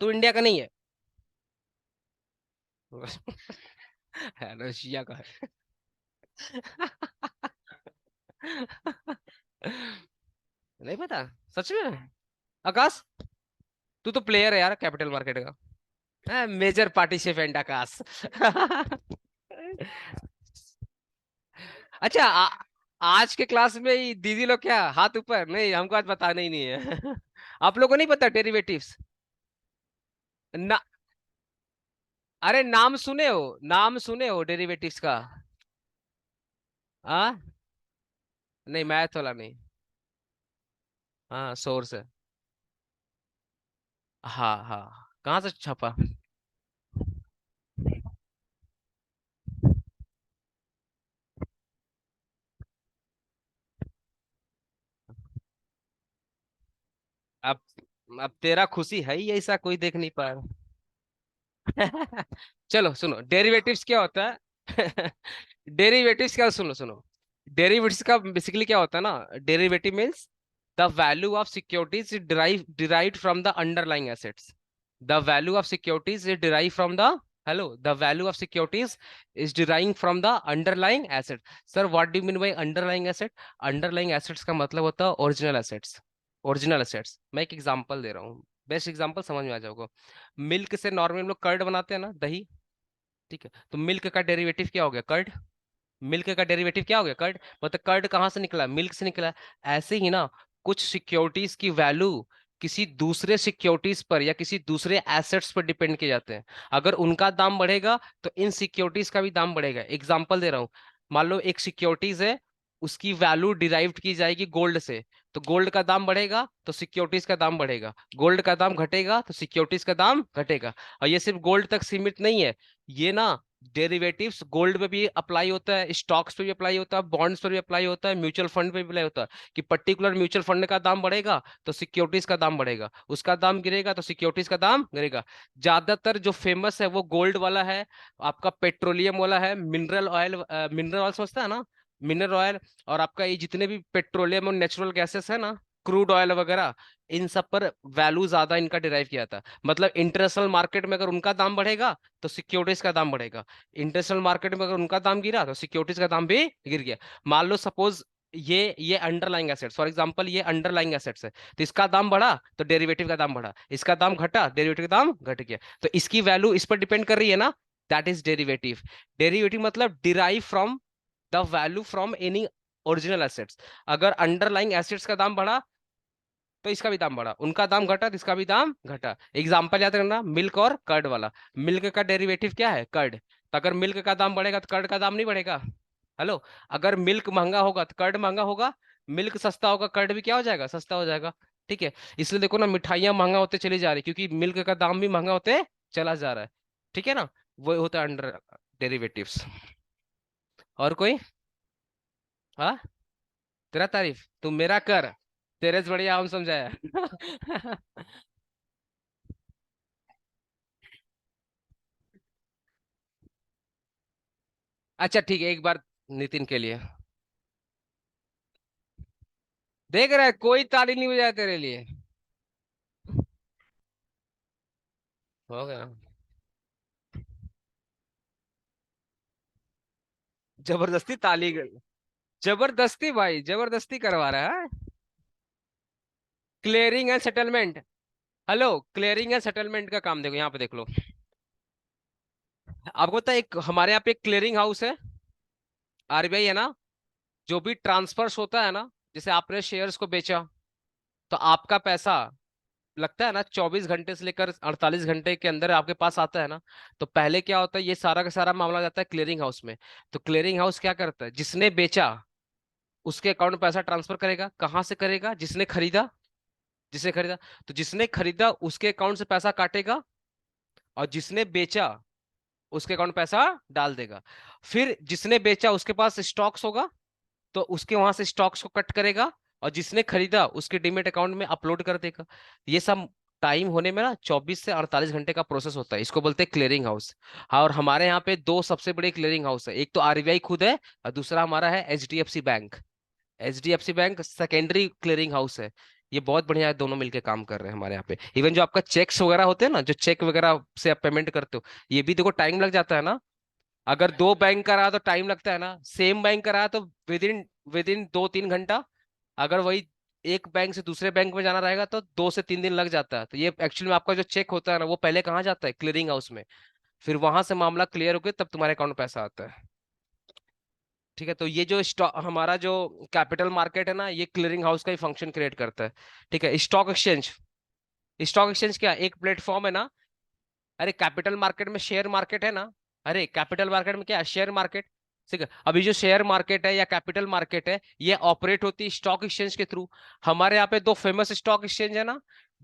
तू इंडिया का नहीं है। है, रशिया का है। नहीं पता, सच में। आकाश, तू तो प्लेयर है यार कैपिटल मार्केट का, मेजर पार्टिसिपेंट आकाश। अच्छा आज के क्लास में ही दीदी लोग क्या हाथ ऊपर, नहीं हमको आज बताना ही नहीं है। आप लोगों को नहीं पता डेरिवेटिव्स ना, अरे नाम सुने हो, नाम सुने हो डेरिवेटिव्स का। हाँ, नहीं मैथ वाला नहीं, हाँ सोर्स है। हाँ हाँ, कहाँ से छपा। अब अब तेरा खुशी है ही ऐसा, कोई देख नहीं पा रहा। चलो सुनो डेरिवेटिव्स क्या होता है। डेरिवेटिव्स क्या, सुनो सुनो, डेरिवेटिव्स का बेसिकली क्या होता है ना, derivative means the value of securities derived from the underlying assets. The value of securities is derive from the, hello, the value of securities is deriving from the underlying asset. Sir what do mean by underlying asset, underlying assets का मतलब होता है original assets. Original assets, मैं एक example दे रहा हूँ, best example समझ में आ जाओगे। मिल्क से नॉर्मली हम लोग कर्ड बनाते हैं ना, दही। ठीक है, तो मिल्क का डेरिवेटिव क्या हो गया, कर्ड। मिल्क का डेरिवेटिव क्या हो गया, कर्ड। मतलब कर्ड कहाँ से निकला, मिल्क से निकला। ऐसे ही ना, कुछ सिक्योरिटीज की वैल्यू किसी दूसरे सिक्योरिटीज पर या किसी दूसरे एसेट्स पर डिपेंड किए जाते हैं। अगर उनका दाम बढ़ेगा तो इन सिक्योरिटीज का भी दाम बढ़ेगा। एग्जांपल दे रहा हूँ, मान लो एक सिक्योरिटीज है, उसकी वैल्यू डिराइव्ड की जाएगी गोल्ड से, तो गोल्ड का दाम बढ़ेगा तो सिक्योरिटीज का दाम बढ़ेगा, गोल्ड का दाम घटेगा तो सिक्योरिटीज का दाम घटेगा। और ये सिर्फ गोल्ड तक सीमित नहीं है, ये ना डेरिवेटिव्स गोल्ड पे भी अप्लाई होता है, स्टॉक्स पे भी अप्लाई होता है, बॉन्ड्स पे भी अप्लाई होता है, म्यूचुअल फंड पे भी अप्लाई होता है। कि पर्टिकुलर म्यूचुअल फंड का दाम बढ़ेगा तो सिक्योरिटीज का दाम बढ़ेगा, उसका दाम गिरेगा तो सिक्योरिटीज का दाम गिरेगा। ज्यादातर जो फेमस है वो गोल्ड वाला है, आपका पेट्रोलियम वाला है, मिनरल ऑयल। मिनरल ऑयल समझता है ना, मिनरल ऑयल। और आपका ये जितने भी पेट्रोलियम और नेचुरल गैसेस है ना, क्रूड ऑयल वगैरह, इन सब पर वैल्यू ज्यादा इनका डिराइव किया था। मतलब इंटरनेशनल मार्केट में अगर उनका दाम बढ़ेगा तो सिक्योरिटीज का दाम बढ़ेगा, इंटरनेशनल मार्केट में अगर उनका दाम गिरा तो सिक्योरिटीज का दाम भी गिर गया। मान लो सपोज ये अंडरलाइंग एसेट्स, फॉर एग्जांपल ये अंडरलाइंग एसेट्स है, तो इसका दाम बढ़ा तो डेरिवेटिव का दाम बढ़ा, इसका दाम घटा डेरिवेटिव का दाम घट गया, तो इसकी वैल्यू इस पर डिपेंड कर रही है ना। That is derivative. डेरिवेटिव मतलब derive from the value from any original assets. अगर अंडरलाइंग एसेट्स का दाम बढ़ा तो इसका भी दाम बढ़ा, उनका दाम घटा तो इसका भी दाम घटा। एग्जाम्पल याद रखना, मिल्क और कर्ड वाला। मिल्क का डेरिवेटिव क्या है, कर्ड। तो अगर मिल्क का दाम बढ़ेगा तो कर्ड का दाम नहीं बढ़ेगा। हेलो, अगर मिल्क महंगा होगा तो कर्ड महंगा होगा, मिल्क सस्ता होगा कर्ड भी क्या हो जाएगा, सस्ता हो जाएगा। ठीक है, इसलिए देखो ना, मिठाइयाँ महंगा होते चली जा रही क्योंकि मिल्क का दाम भी महंगा होते चला जा रहा है। ठीक है ना, वो होता है अंडर डेरिवेटिव्स। और कोई। हाँ, तेरा तारीफ तू मेरा कर, तेरे से बढ़िया हम समझाया। अच्छा ठीक है, एक बार नितिन के लिए। देख रहा है, कोई ताली नहीं बजाया तेरे लिए। हो गया। जबरदस्ती ताली, जबरदस्ती भाई, जबरदस्ती करवा रहा है। Clearing and settlement. Hello, clearing and settlement का काम देखो, यहाँ पे देख लो। आपको पता है एक हमारे यहाँ पे एक क्लियरिंग हाउस है, आरबीआई है ना। जो भी ट्रांसफर्स होता है ना, जैसे आपने शेयर्स को बेचा, तो आपका पैसा लगता है ना 24 घंटे से लेकर 48 घंटे के अंदर आपके पास आता है ना। तो पहले क्या होता है, ये सारा का सारा मामला जाता है क्लियरिंग हाउस में। तो क्लियरिंग हाउस क्या करता है, जिसने बेचा उसके अकाउंट में पैसा ट्रांसफर करेगा, कहाँ से करेगा, जिसने खरीदा, जिसने खरीदा, तो जिसने खरीदा उसके अकाउंट से पैसा काटेगा, और जिसने बेचा उसके अकाउंट में पैसा डाल देगा। फिर जिसने बेचा उसके पास स्टॉक्स होगा, तो उसके वहां से स्टॉक्स को कट करेगा, और जिसने खरीदा उसके डीमेट अकाउंट में अपलोड कर देगा। ये सब टाइम होने में ना 24 से 48 घंटे का प्रोसेस होता है, इसको बोलते हैं क्लियरिंग हाउस। हाँ, और हमारे यहाँ पे दो सबसे बड़े क्लियरिंग हाउस है, एक तो आरबीआई खुद है, और दूसरा हमारा है HDFC bank. HDFC bank secondary clearing house है। ये बहुत बढ़िया है, दोनों मिलके काम कर रहे हैं हमारे यहाँ पे। इवन जो आपका चेक्स वगैरह होते हैं ना, जो चेक वगैरह से आप पेमेंट करते हो, ये भी देखो टाइम लग जाता है ना। अगर दो बैंक का रहा तो टाइम लगता है ना, सेम बैंक का रहा तो विद इन विद इन 2-3 घंटा। अगर वही एक बैंक से दूसरे बैंक में जाना रहेगा तो 2 से 3 दिन लग जाता है। तो ये एक्चुअली में आपका जो चेक होता है ना, वो पहले कहाँ जाता है, क्लियरिंग हाउस में। फिर वहां से मामला क्लियर होकर तब तुम्हारे अकाउंट में पैसा आता है। ठीक है, तो ये जो हमारा जो कैपिटल मार्केट है ना, ये क्लियरिंग हाउस का ही फंक्शन क्रिएट करता है। ठीक है, स्टॉक एक्सचेंज। स्टॉक एक्सचेंज क्या, एक प्लेटफॉर्म है ना। अरे कैपिटल मार्केट में शेयर मार्केट है ना। अरे कैपिटल मार्केट में क्या है, शेयर मार्केट। ठीक है, अभी जो शेयर मार्केट है या कैपिटल मार्केट है, ये ऑपरेट होती है स्टॉक एक्सचेंज के थ्रू। हमारे यहाँ पे दो फेमस स्टॉक एक्सचेंज है ना,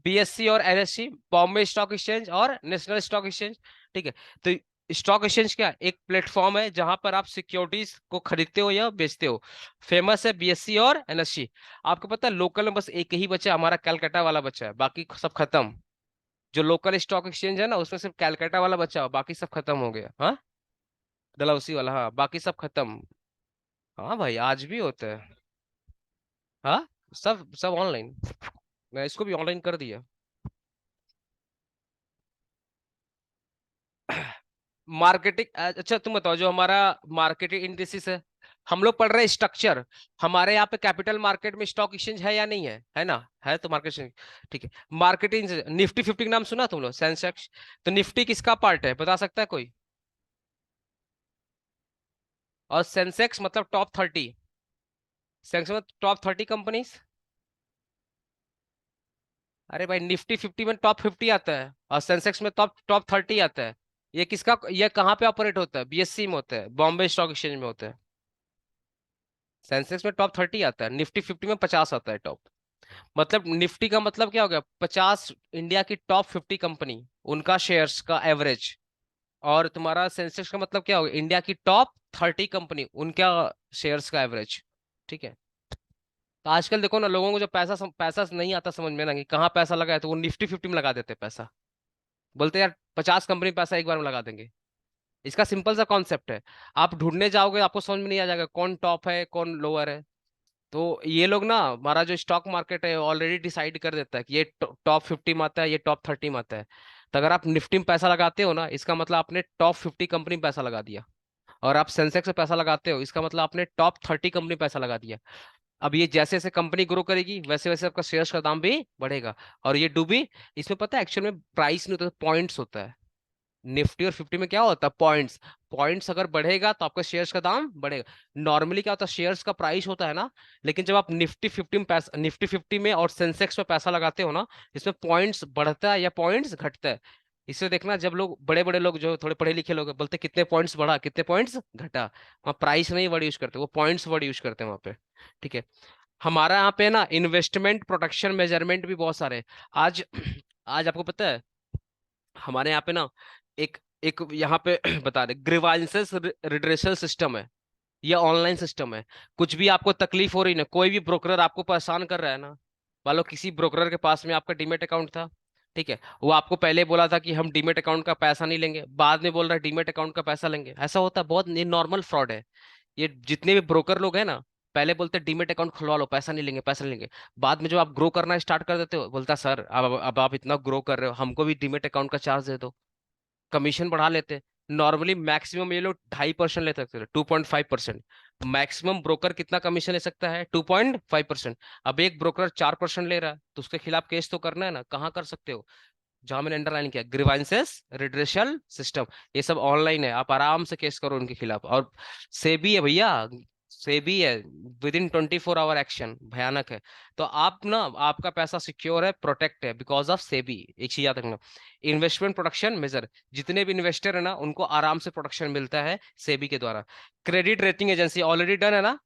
बीएससी और एनएससी, बॉम्बे स्टॉक एक्सचेंज और नेशनल स्टॉक एक्सचेंज। ठीक है, तो स्टॉक एक्सचेंज क्या, एक प्लेटफॉर्म है जहां पर आप सिक्योरिटीज को खरीदते हो या बेचते हो। फेमस है बीएससी और एनएससी। आपको पता है लोकल में बस एक ही बचा है, हमारा कलकत्ता वाला बचा है, बाकी सब खत्म। जो लोकल स्टॉक एक्सचेंज है ना, उसमें सिर्फ कैलकाटा वाला बचा हो, बाकी सब खत्म हो गया। हाँ, डलहौसी वाला, हाँ, बाकी सब खत्म। हाँ भाई, आज भी होता है। हाँ, सब सब ऑनलाइन। मैं इसको भी ऑनलाइन कर दिया। मार्केटिंग, अच्छा तुम बताओ, जो हमारा मार्केटिंग इंडिसेस है, हम लोग पढ़ रहे हैं स्ट्रक्चर। हमारे यहाँ पे कैपिटल मार्केट में स्टॉक एक्सचेंज है या नहीं है ना? है तो मार्केट। ठीक है। मार्केटिंग निफ्टी फिफ्टी का नाम सुना तुम लोग, सेंसेक्स? तो निफ्टी किसका पार्ट है, बता सकता है कोई? और सेंसेक्स मतलब टॉप 30। सेंसेक्स में टॉप 30 कंपनीज। अरे भाई, निफ्टी फिफ्टी में टॉप 50 आता है और सेंसेक्स में टॉप 30 आता है। ये कहाँ पे ऑपरेट होता है? बीएससी में होता है, बॉम्बे स्टॉक एक्सचेंज में होता है। सेंसेक्स में टॉप 30 आता है, निफ्टी फिफ्टी में 50 आता है टॉप। मतलब निफ्टी का मतलब क्या हो गया? 50 इंडिया की टॉप 50 कंपनी, उनका शेयर्स का एवरेज। और तुम्हारा सेंसेक्स का मतलब क्या हो गया? इंडिया की टॉप 30 कंपनी, उनका शेयर्स का एवरेज। ठीक है। तो आजकल देखो ना, लोगों को जो पैसा नहीं आता समझ में ना कि कहाँ पैसा लगाए, तो वो निफ्टी फिफ्टी में लगा देते हैं पैसा। बोलते हैं यार 50 कंपनी पैसा एक बार में लगा देंगे। इसका सिंपल सा कॉन्सेप्ट है। आप ढूंढने जाओगे, आपको समझ में नहीं आ जाएगा कौन टॉप है कौन लोअर है। तो ये लोग ना, हमारा जो स्टॉक मार्केट है ऑलरेडी डिसाइड कर देता है कि ये टॉप 50 में आता है, ये टॉप 30 में आता है। तो अगर आप निफ्टी में पैसा लगाते हो ना, इसका मतलब आपने टॉप 50 कंपनी में पैसा लगा दिया। और आप सेंसेक्स में पैसा लगाते हो, इसका मतलब आपने टॉप 30 कंपनी में पैसा लगा दिया। अब ये जैसे जैसे कंपनी ग्रो करेगी, वैसे वैसे आपका शेयर्स का दाम भी बढ़ेगा। और ये डूबी, इसमें पता है एक्चुअल में प्राइस नहीं होता, पॉइंट्स होता है। निफ्टी और फिफ्टी में क्या होता है? पॉइंट्स। पॉइंट्स अगर बढ़ेगा तो आपका शेयर्स का दाम बढ़ेगा। नॉर्मली क्या होता है? शेयर्स का प्राइस होता है ना। लेकिन जब आप निफ्टी फिफ्टी में और सेंसेक्स में पैसा लगाते हो ना, इसमें पॉइंट्स बढ़ता है या पॉइंट्स घटता है। इसे देखना, जब लोग बड़े बड़े लोग जो थोड़े पढ़े लिखे लोग हैं, बोलते कितने पॉइंट्स बढ़ा कितने पॉइंट्स घटा, वहाँ प्राइस नहीं वर्ड यूज करते, वो पॉइंट्स वर्ड यूज करते हैं वहाँ पे। ठीक है। हमारा यहाँ पे ना इन्वेस्टमेंट प्रोटेक्शन मेजरमेंट भी बहुत सारे हैं। आज आज आपको पता है, हमारे यहाँ पे ना एक एक यहाँ पे बता रहे ग्रीवांसेस रिड्रेसल सिस्टम है। ये ऑनलाइन सिस्टम है। कुछ भी आपको तकलीफ हो रही ना, कोई भी ब्रोकर आपको परेशान कर रहा है ना, मान लो किसी ब्रोकर के पास में आपका डीमेट अकाउंट था। ठीक है। वो आपको पहले बोला था कि हम डीमेट अकाउंट का पैसा नहीं लेंगे, बाद में बोल रहा है डीमेट अकाउंट का पैसा लेंगे। ऐसा होता है बहुत, ये नॉर्मल फ्रॉड है। ये जितने भी ब्रोकर लोग हैं ना, पहले बोलते हैं डीमेट अकाउंट खुलवा लो, पैसा नहीं लेंगे पैसा नहीं लेंगे। बाद में जब आप ग्रो करना स्टार्ट कर देते हो, बोलता सर अब आप इतना ग्रो कर रहे हो, हमको भी डीमेट अकाउंट का चार्ज दे दो। कमीशन बढ़ा लेते हैं। नॉर्मली मैक्सिमम ये लोग 2.5% ले सकते हैं, 2.5%। मैक्सिमम ब्रोकर कितना कमीशन ले सकता है? 2.5%। अब एक ब्रोकर 4% ले रहा है, तो उसके खिलाफ केस तो करना है ना, कहाँ कर सकते हो? जहां मैंने अंडरलाइन किया, ग्रीवांसेस रिड्रेसल सिस्टम। ये सब ऑनलाइन है, आप आराम से केस करो उनके खिलाफ। और सेबी है भैया, सेबी है। विद इन 24 आवर एक्शन, भयानक है। तो आप ना, आपका पैसा सिक्योर है, प्रोटेक्ट है, बिकॉज ऑफ सेबी। एक चीज याद रखना, इन्वेस्टमेंट प्रोटेक्शन मेजर, जितने भी इन्वेस्टर है ना, उनको आराम से प्रोटेक्शन मिलता है सेबी के द्वारा। Credit rating agency already done है ना।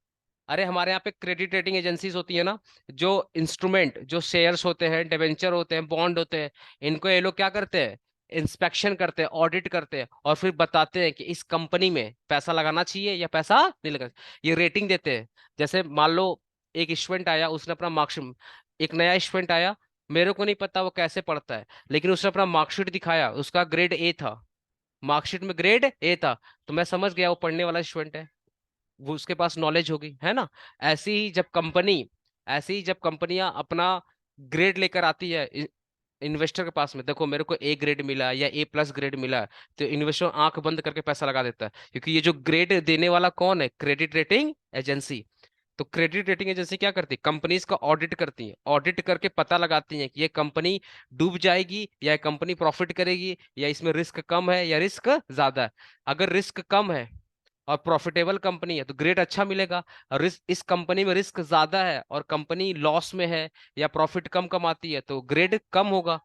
अरे हमारे यहाँ पे क्रेडिट रेटिंग एजेंसीज होती है ना, जो इंस्ट्रूमेंट, जो शेयर्स होते हैं, डिबेंचर होते हैं, बॉन्ड होते हैं, इनको ये लोग क्या करते हैं? इंस्पेक्शन करते हैं, ऑडिट करते हैं, और फिर बताते हैं कि इस कंपनी में पैसा लगाना चाहिए या पैसा नहीं लगाना। ये रेटिंग देते हैं। जैसे मान लो एक स्टूडेंट आया, उसने अपना मार्कशीट, एक नया स्टूडेंट आया, मेरे को नहीं पता वो कैसे पढ़ता है, लेकिन उसने अपना मार्कशीट दिखाया, उसका ग्रेड ए था, मार्कशीट में ग्रेड ए था। तो मैं समझ गया वो पढ़ने वाला स्टूडेंट है, वो उसके पास नॉलेज होगी, है ना? ऐसे ही जब कंपनी ऐसे ही जब कंपनियां अपना ग्रेड लेकर आती है इन्वेस्टर के पास में, देखो मेरे को ए ग्रेड मिला या A+ ग्रेड मिला, तो इन्वेस्टर आंख बंद करके पैसा लगा देता है। क्योंकि ये जो ग्रेड देने वाला कौन है? Credit rating agency. तो क्रेडिट रेटिंग एजेंसी क्या करती है? कंपनीज का ऑडिट करती है, ऑडिट करके पता लगाती है कि ये कंपनी डूब जाएगी या कंपनी प्रॉफिट करेगी, या इसमें रिस्क कम है या रिस्क ज्यादा है। अगर रिस्क कम है और प्रॉफिटेबल कंपनी है तो ग्रेड अच्छा मिलेगा। और इस कंपनी में रिस्क ज्यादा है और कंपनी लॉस में है या प्रॉफिट कम कमाती है, तो ग्रेड कम होगा।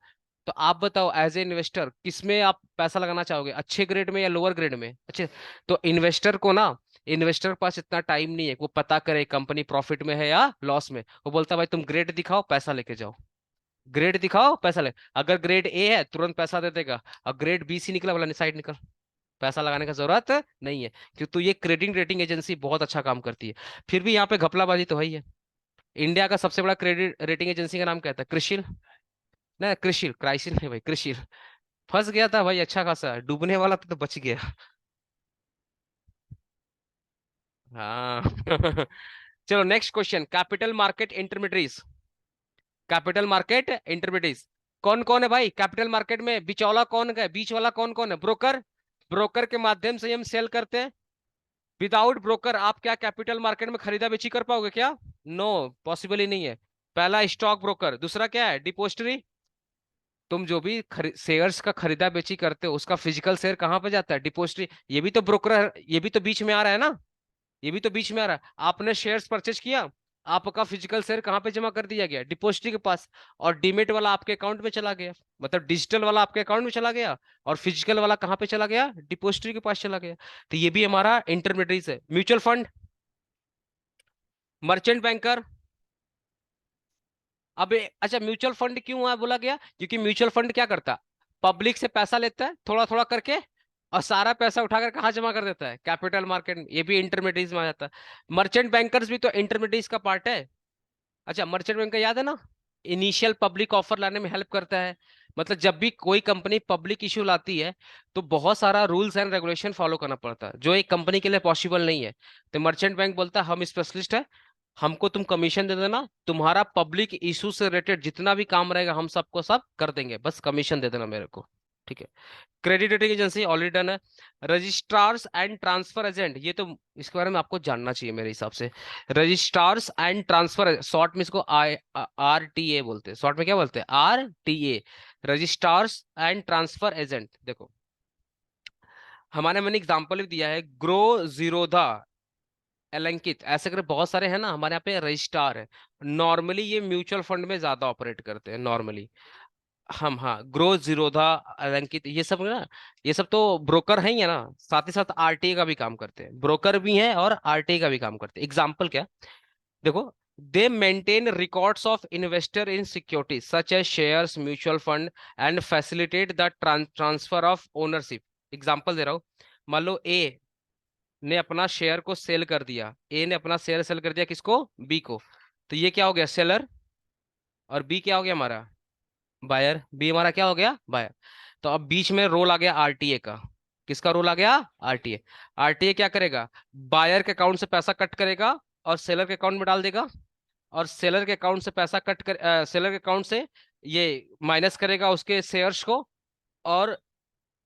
तो आप बताओ एज ए इन्वेस्टर, किसमें आप पैसा लगाना चाहोगे? अच्छे ग्रेड में या लोअर ग्रेड में? अच्छे। तो इन्वेस्टर के पास इतना टाइम नहीं है कि वो पता करे कंपनी प्रॉफिट में है या लॉस में। वो बोलता है भाई तुम ग्रेड दिखाओ, पैसा लेके जाओ। ग्रेड दिखाओ, पैसा ले। अगर ग्रेड ए है तुरंत पैसा दे देगा, और ग्रेड B C निकला, बोला साइड निकल, पैसा लगाने का जरूरत नहीं है। क्योंकि तो ये क्रेडिट रेटिंग एजेंसी बहुत अच्छा काम करती है। फिर भी यहाँ पे घपलाबाजी तो है ही है। इंडिया का सबसे बड़ा क्रेडिट रेटिंग एजेंसी का नाम क्या था? क्रिशिल। ना, क्रिशिल, क्राइसिल नहीं भाई, क्रिशिल। फंस गया था भाई, अच्छा खासा डूबने वाला था तो बच गया। हाँ। चलो next question, capital market intermediates. Capital market intermediates कौन कौन है भाई? कैपिटल मार्केट में बिचौला कौन है? बीच वाला कौन कौन है? ब्रोकर। ब्रोकर के माध्यम से हम सेल करते हैं। विदाउट ब्रोकर आप क्या कैपिटल मार्केट में खरीदा बेची कर पाओगे क्या? नो, पॉसिबल ही नहीं है। पहला स्टॉक ब्रोकर, दूसरा क्या है? डिपोजिटरी। तुम जो भी शेयर्स का खरीदा बेची करते हो उसका फिजिकल शेयर कहाँ पे जाता है? डिपोजिटरी। ये भी तो ब्रोकर, ये भी तो बीच में आ रहा है ना, ये भी तो बीच में आ रहा है। आपने शेयर्स परचेज किया, आपका फिजिकल शेयर कहाँ पे जमा कर दिया गया? डिपॉजिटरी के पास। और डीमेट वाला आपके अकाउंट में चला गया, मतलब डिजिटल वाला आपके अकाउंट में चला गया, और फिजिकल वाला कहाँ पे चला गया? डिपॉजिटरी के पास चला गया। तो ये भी हमारा इंटरमीडिएट है। Mutual fund, merchant banker. अब अच्छा, म्यूचुअल फंड क्यों वहां बोला गया? क्योंकि म्यूचुअल फंड क्या करता है? पब्लिक से पैसा लेता है थोड़ा थोड़ा करके, और सारा पैसा उठाकर कहाँ जमा कर देता है? कैपिटल मार्केट में। ये भी इंटरमीडिएट में आ जाता है। मर्चेंट बैंकर्स भी तो इंटरमीडिएट का पार्ट है। अच्छा, मर्चेंट बैंक का याद है ना, इनिशियल पब्लिक ऑफर लाने में हेल्प करता है। मतलब जब भी कोई कंपनी पब्लिक इशू लाती है तो बहुत सारा रूल्स एंड रेगुलेशन फॉलो करना पड़ता है जो एक कंपनी के लिए पॉसिबल नहीं है। तो मर्चेंट बैंक बोलता है हम स्पेशलिस्ट है, हमको तुम कमीशन दे देना, तुम्हारा पब्लिक इशू से रिलेटेड जितना भी काम रहेगा हम सबको सब कर देंगे, बस कमीशन दे देना मेरे को। ठीक है। Credit rating agency already done है। रजिस्ट्रार्स एंड ट्रांसफर एजेंट, ये तो इसके बारे में आपको जानना चाहिए मेरे हिसाब से। रजिस्ट्रार्स एंड ट्रांसफर, शॉर्ट में इसको RTA बोलते हैं। शॉर्ट में क्या बोलते हैं? RTA, registrars and transfer agent. देखो हमारे मैंने एग्जांपल भी दिया है, ग्रो, जीरोधा, अलंकित, ऐसे करके बहुत सारे हैं ना हमारे यहाँ पे रजिस्ट्रार है। नॉर्मली ये म्यूचुअल फंड में ज्यादा ऑपरेट करते हैं नॉर्मली। हम, हाँ, ग्रो, जीरोधा, अलंकित, ये सब ना, ये सब तो ब्रोकर है ही है ना, साथ ही साथ RTA का भी काम करते हैं। ब्रोकर भी हैं और RTA का भी काम करते हैं। एग्जाम्पल क्या? देखो, they maintain records of investor in securities such as shares, mutual fund, and facilitate the transfer of ownership. Example दे रहा हूँ। मान लो ए ने अपना शेयर को सेल कर दिया, ए ने अपना शेयर सेल कर दिया किसको? बी को। तो ये क्या हो गया? सेलर। और बी क्या हो गया हमारा? बायर। बी हमारा क्या हो गया? बायर। तो अब बीच में रोल आ गया RTA का। किसका रोल आ गया? RTA। RTA क्या करेगा? बायर के अकाउंट से पैसा कट करेगा और सेलर के अकाउंट में डाल देगा, और सेलर के अकाउंट से पैसा कट कर, सेलर के अकाउंट से ये माइनस करेगा उसके शेयर्स को, और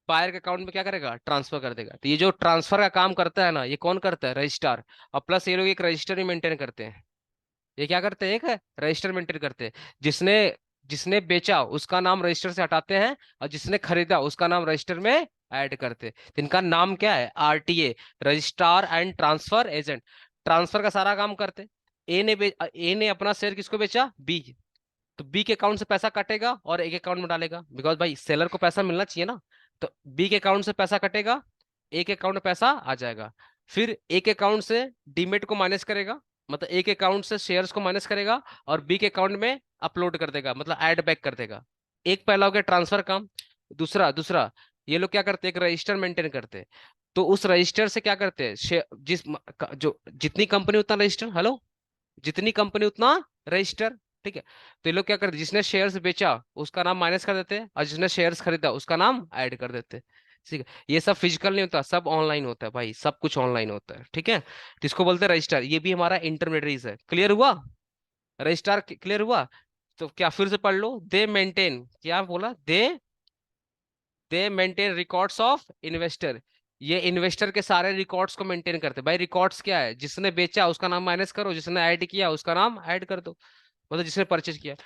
बायर के अकाउंट में क्या करेगा? ट्रांसफर कर देगा। तो ये जो ट्रांसफर का काम करता है ना, ये कौन करता है? रजिस्ट्रार। और प्लस ये लोग एक रजिस्टर ही मेंटेन करते हैं। ये क्या करते हैं? एक है रजिस्टर मेंटेन करते हैं। जिसने जिसने बेचा उसका नाम रजिस्टर से हटाते हैं, और जिसने खरीदा उसका नाम रजिस्टर में ऐड करते हैं। तो इनका नाम क्या है? RTA, registrar and transfer agent. Transfer का सारा काम करते हैं। ए ने अपना शेयर किसको बेचा? बी। तो बी के अकाउंट से पैसा कटेगा और एक अकाउंट में डालेगा, बिकॉज भाई सेलर को पैसा मिलना चाहिए ना। तो बी के अकाउंट से पैसा कटेगा, एक अकाउंट में पैसा आ जाएगा। फिर एक अकाउंट से डीमेट को माइनस करेगा, मतलब एक अकाउंट से शेयर्स को माइनस करेगा, और बी के अकाउंट में अपलोड कर देगा, मतलब ऐड बैक कर देगा। एक पहला हो गया ट्रांसफर काम। दूसरा दूसरा ये लोग क्या करते हैं? एक रजिस्टर मेंटेन करते हैं। तो उस रजिस्टर से क्या करते हैं? जो जितनी कंपनी उतना रजिस्टर, हेलो, जितनी कंपनी उतना रजिस्टर। ठीक है। तो ये लोग क्या करते हैं? जिसने शेयर्स बेचा उसका नाम माइनस कर देते हैं, और जिसने शेयर्स खरीदा उसका नाम ऐड कर देते हैं। ठीक है। ये सब फिजिकल नहीं होता, सब ऑनलाइन होता है भाई, सब कुछ ऑनलाइन होता है। ठीक है। तो इसको बोलते हैं रजिस्टर। ये भी हमारा इंटरमीडिएट है। क्लियर हुआ? रजिस्टर क्लियर हुआ? तो क्या फिर से पढ़ लो। दे मेंटेन, क्या बोला? दे मेंटेन रिकॉर्ड्स ऑफ इन्वेस्टर। ये इन्वेस्टर के सारे रिकॉर्ड्स को मेंटेन करते हैं। भाई रिकॉर्ड्स क्या है? जिसने बेचा उसका नाम माइनस करो, जिसने ऐड किया उसका नाम ऐड कर दो, मतलब जिसने परचेज किया।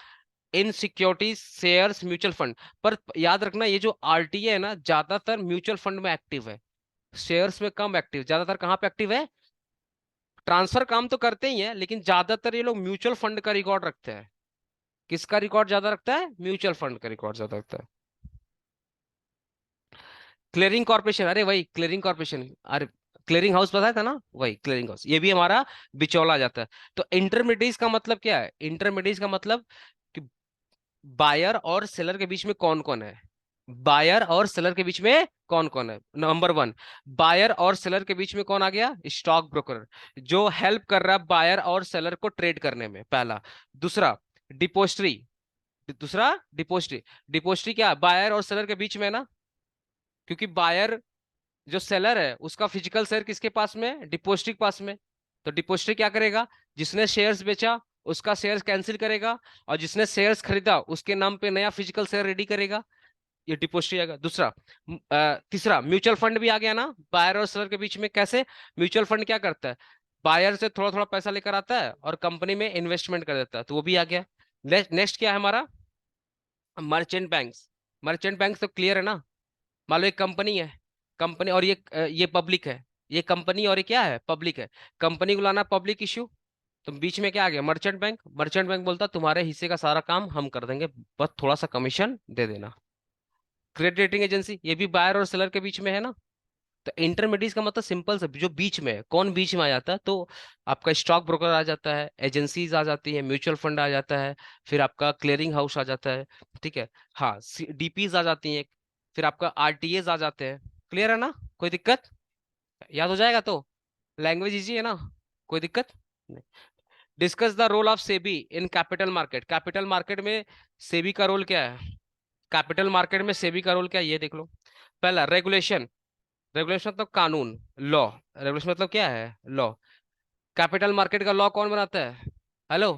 In securities, shares, mutual fund. पर याद रखना ये जो RTA है ना, ज्यादातर म्यूचुअल फंड में एक्टिव है, शेयर्स में कम एक्टिव। ज्यादातर कहाँ पे एक्टिव है? ट्रांसफर काम तो करते ही है, लेकिन ज्यादातर ये लोग म्यूचुअल फंड का रिकॉर्ड रखते हैं। किसका रिकॉर्ड ज्यादा रखता है? म्यूचुअल फंड का रिकॉर्ड ज्यादा रखता है। क्लियरिंग कॉर्पोरेशन, अरे वही क्लियरिंग कॉर्पोरेशन, अरे क्लियरिंग हाउस बताया था ना, वही क्लियरिंग हाउस। ये भी हमारा बिचौला आ जाता है। तो इंटरमीडिएट का मतलब क्या है? इंटरमीडिएट का मतलब कि बायर और सेलर के बीच में कौन कौन है? बायर और सेलर के बीच में कौन कौन है? नंबर वन, बायर और सेलर के बीच में कौन आ गया? स्टॉक ब्रोकर, जो हेल्प कर रहा है बायर और सेलर को ट्रेड करने में, पहला। दूसरा, डिपोजिटरी। डिपोजिटरी क्या? बायर और सेलर के बीच में है ना, क्योंकि बायर जो सेलर है उसका फिजिकल शेयर किसके पास में है? डिपोजिटरी के पास में। तो डिपोजिटरी क्या करेगा? जिसने शेयर्स बेचा उसका शेयर्स कैंसिल करेगा, और जिसने शेयर्स खरीदा उसके नाम पे नया फिजिकल शेयर रेडी करेगा। ये डिपॉजिटरी आएगा। दूसरा तीसरा म्यूचुअल फंड भी आ गया ना बायर और सेलर के बीच में। कैसे? म्यूचुअल फंड क्या करता है, बायर से थोड़ा थोड़ा पैसा लेकर आता है और कंपनी में इन्वेस्टमेंट कर देता है, तो वो भी आ गया। नेक्स्ट क्या है हमारा? Merchant banks. मर्चेंट बैंक तो क्लियर है ना। मान लो एक कंपनी है, कंपनी और ये पब्लिक है, ये कंपनी और ये क्या है, पब्लिक है। कंपनी को लाना पब्लिक इश्यू, तो बीच में क्या आ गया, मर्चेंट बैंक। मर्चेंट बैंक बोलता तुम्हारे हिस्से का सारा काम हम कर देंगे, बस थोड़ा सा कमीशन दे देना। क्रेडिट रेटिंग एजेंसी, ये भी बायर और सेलर के बीच में है ना। तो इंटरमीडिएट का मतलब सिंपल से जो बीच में है, कौन बीच में आ जाता है, तो आपका स्टॉक ब्रोकर आ जाता है, एजेंसीज आ जाती है, म्यूचुअल फंड आ जाता है, फिर आपका क्लियरिंग हाउस आ जाता है। ठीक है। हाँ, डीपीज आ जाती हैं, फिर आपका आरटीएज आ जाते हैं। क्लियर है ना? कोई दिक्कत? याद हो जाएगा तो? लैंग्वेज इजी है ना? कोई दिक्कत नहीं। Discuss the role of SEBI in capital market. Capital market में सेबी का रोल क्या है? कैपिटल मार्केट में सेबी का रोल क्या है, ये देख लो। पहला, रेगुलेशन। रेगुलेशन मतलब कानून, लॉ। रेगुलेशन मतलब क्या है, लॉ। कैपिटल मार्केट का लॉ कौन बनाता है? हेलो।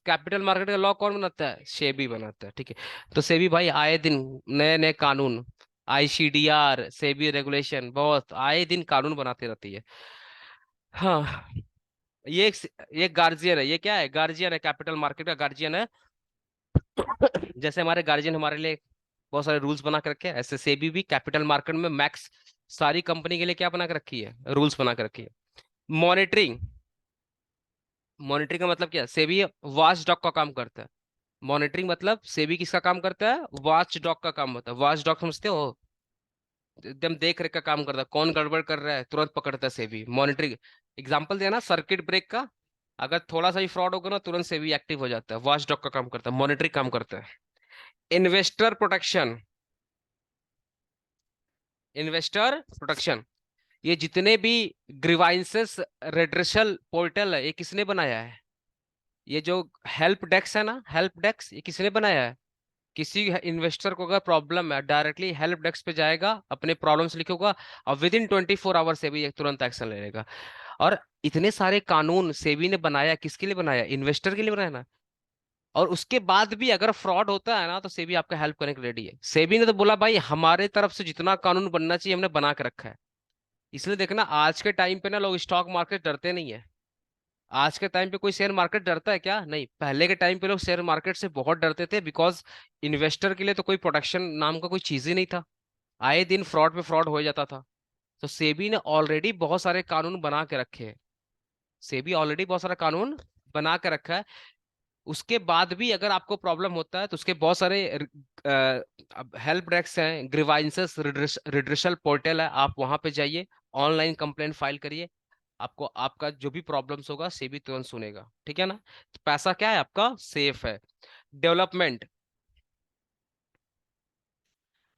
कैपिटल मार्केट का लॉ कौन बनाता है? सेबी बनाता है। ठीक है। तो सेबी भाई आए दिन नए नए कानून, आईसीडीआर, सेबी रेगुलेशन, बहुत आए दिन कानून बनाती रहती है। हाँ, ये गार्जियन है। ये क्या है, गार्जियन है, कैपिटल मार्केट का गार्जियन है। जैसे हमारे गार्जियन हमारे लिए बहुत सारे रूल्स बना के रखे हैं, ऐसे सेबी भी कैपिटल मार्केट में मैक्स सारी कंपनी के लिए क्या बना के रखी है, रूल्स बना के रखी है। मॉनिटरिंग। मॉनिटरिंग का मतलब क्या है, सेबी वॉच डॉग का काम करता है। मॉनिटरिंग मतलब सेबी किसका काम करता है, वॉच डॉग का काम होता है। वॉच डॉग समझते हो? एकदम देख रेख का काम करता है, कौन गड़बड़ कर रहा है तुरंत पकड़ता है सेबी। मॉनिटरिंग एग्जांपल दिया ना, सर्किट ब्रेक का। अगर थोड़ा सा ही फ्रॉड होगा ना, तुरंत सेबी एक्टिव हो जाता है। वॉच डॉग का काम करता है, मॉनिटरिंग काम करता है। Investor protection. इन्वेस्टर प्रोटेक्शन, ये जितने भी ग्रीवांसेस रेड्रेसल पोर्टल है, ये किसने बनाया है? ये जो हेल्प डेस्क है ना, हेल्प डेस्क, ये किसने बनाया है? किसी इन्वेस्टर को अगर प्रॉब्लम है, डायरेक्टली हेल्प डेस्क पे जाएगा, अपने प्रॉब्लम्स लिखेगा, और विद इन 24 आवर से भी तुरंत एक्शन ले लेगा। और इतने सारे कानून सेबी ने बनाया, किसके लिए बनाया, इन्वेस्टर के लिए बनाया ना। और उसके बाद भी अगर फ्रॉड होता है ना, तो सेबी आपका हेल्प करने के लिए रेडी है। सेबी ने तो बोला भाई हमारे तरफ से जितना कानून बनना चाहिए हमने बना के रखा है। इसलिए देखना आज के टाइम पे ना लोग स्टॉक मार्केट डरते नहीं है। आज के टाइम पे कोई शेयर मार्केट डरता है क्या? नहीं। पहले के टाइम पे लोग शेयर मार्केट से बहुत डरते थे, बिकॉज इन्वेस्टर के लिए तो कोई प्रोटेक्शन नाम का कोई चीज ही नहीं था। आए दिन फ्रॉड पे फ्रॉड हो जाता था। तो सेबी ने ऑलरेडी बहुत सारे कानून बना के रखे हैं। सेबी ऑलरेडी बहुत सारा कानून बना के रखा है। उसके बाद भी अगर आपको प्रॉब्लम होता है, तो उसके बहुत सारे हेल्प डेस्क हैं, ग्रीवांसेस रिड्रेसल पोर्टल है, आप वहां पे जाइए, ऑनलाइन कंप्लेंट फाइल करिए। आपको आपका जो भी प्रॉब्लम्स होगा सेबी तुरंत सुनेगा। ठीक है ना? तो पैसा क्या है आपका, सेफ है। डेवलपमेंट।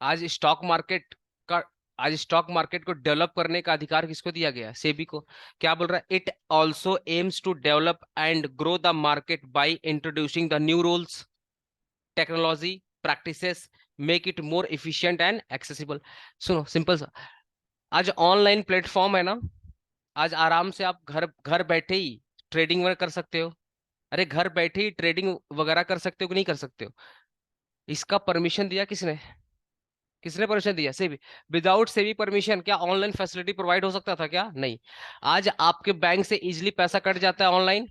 आज स्टॉक मार्केट का आज स्टॉक मार्केट को डेवलप करने का अधिकार किसको दिया गया है? सेबी को। क्या बोल रहा है, it also aims to develop and grow the market by introducing the new rules, technology, practices, make it more efficient and accessible. सुनो सिंपल सा, आज ऑनलाइन प्लेटफॉर्म है ना, आज आराम से आप घर घर बैठे ही ट्रेडिंग वगैरह कर सकते हो। अरे घर बैठे ही ट्रेडिंग वगैरह कर सकते हो कि नहीं कर सकते हो? इसका परमिशन दिया किसने? किसने परमिशन दिया? सेबी। विदाउट सेबी परमिशन क्या ऑनलाइन फैसिलिटी प्रोवाइड हो सकता था क्या? नहीं। आज आपके बैंक से इजिली पैसा कट जाता है ऑनलाइन,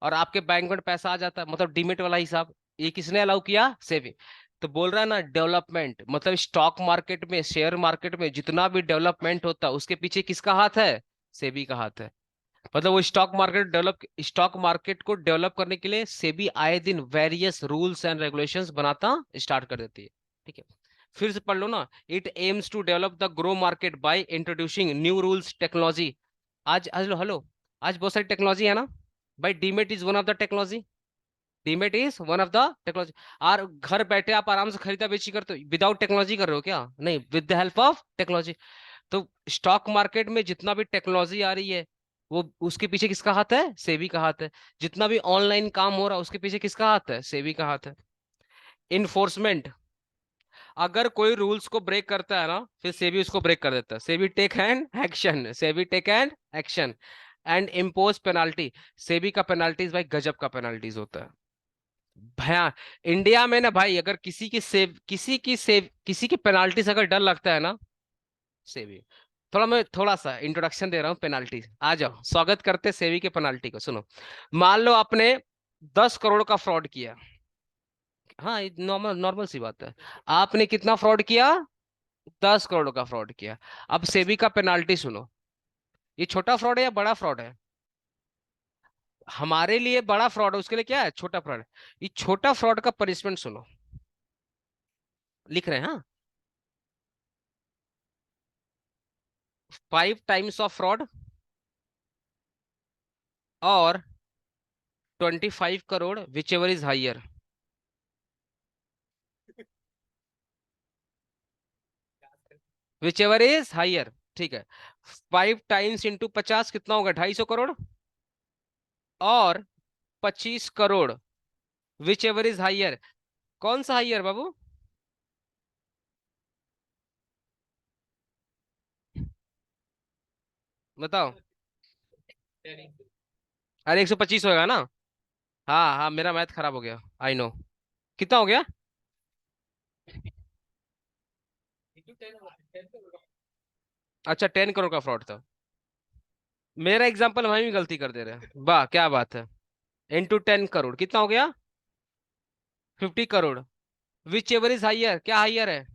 और आपके बैंक में पैसा आ जाता है, मतलब डीमेट वाला हिसाब। ये किसने अलाउ किया? सेबी। तो बोल रहा है ना, डेवलपमेंट मतलब स्टॉक मार्केट में, शेयर मार्केट में जितना भी डेवलपमेंट होता है, उसके पीछे किसका हाथ है? सेबी का हाथ है। मतलब वो स्टॉक मार्केट को डेवलप करने के लिए सेबी आए दिन वेरियस रूल्स एंड रेगुलेशंस बनाता स्टार्ट कर देती है। ठीक है। फिर से पढ़ लो ना, it aims to develop the grow market by introducing new rules, technology. आज हेलो हेलो, आज बहुत सारी टेक्नोलॉजी है ना भाई। Demat is one of the technology. Demat is one of the technology. और घर बैठे आप आराम से खरीदा बेची करते हो, विदाउट टेक्नोलॉजी कर रहे हो क्या? नहीं, with the help of technology. तो स्टॉक मार्केट में जितना भी टेक्नोलॉजी आ रही है, वो उसके पीछे किसका हाथ है? सेबी का हाथ है। जितना भी ऑनलाइन काम हो रहा है, उसके पीछे किसका हाथ है? सेबी का हाथ है। इन्फोर्समेंट, अगर कोई रूल्स को ब्रेक करता है ना, फिर सेबी उसको ब्रेक कर देता है। SEBI take and action, SEBI take and action and impose penalty. SEBI का पेनाल्टीज भाई गजब का पेनाल्टीज होता है। भया इंडिया में ना भाई, अगर किसी की पेनाल्टी से अगर डर लगता है ना, सेवी। मैं थोड़ा सा इंट्रोडक्शन दे रहा हूँ पेनाल्टी। आ जाओ, स्वागत करते सेवी के पेनाल्टी को। सुनो, मान लो आपने 10 करोड़ का फ्रॉड किया। हाँ, ये नॉर्मल नॉर्मल सी बात है। आपने कितना फ्रॉड किया? 10 करोड़ का फ्रॉड किया। अब सेबी का पेनाल्टी सुनो। ये छोटा फ्रॉड है या बड़ा फ्रॉड है? हमारे लिए बड़ा फ्रॉड है, उसके लिए क्या है? छोटा फ्रॉड है। ये छोटा फ्रॉड का पनिशमेंट सुनो, लिख रहे हैं हाँ। 5 टाइम्स ऑफ फ्रॉड, और 25 crore, whichever is higher. Which ever is higher, ठीक है। 5 टाइम्स इंटू 50 कितना होगा? 250 करोड़। और 25 crore, whichever is higher. कौन सा हाइयर बाबू? बताओ। अरे 125 होगा ना। हाँ हाँ, मेरा मैथ खराब हो गया, आई नो। कितना हो गया? अच्छा, 10 करोड़ का फ्रॉड था। मेरा एग्जाम्पल वहीं भी गलती कर दे रहे हैं, वाह क्या बात है। इंटू 10 करोड़ कितना हो गया? 50 crore. Whichever is higher, क्या हाइयर है?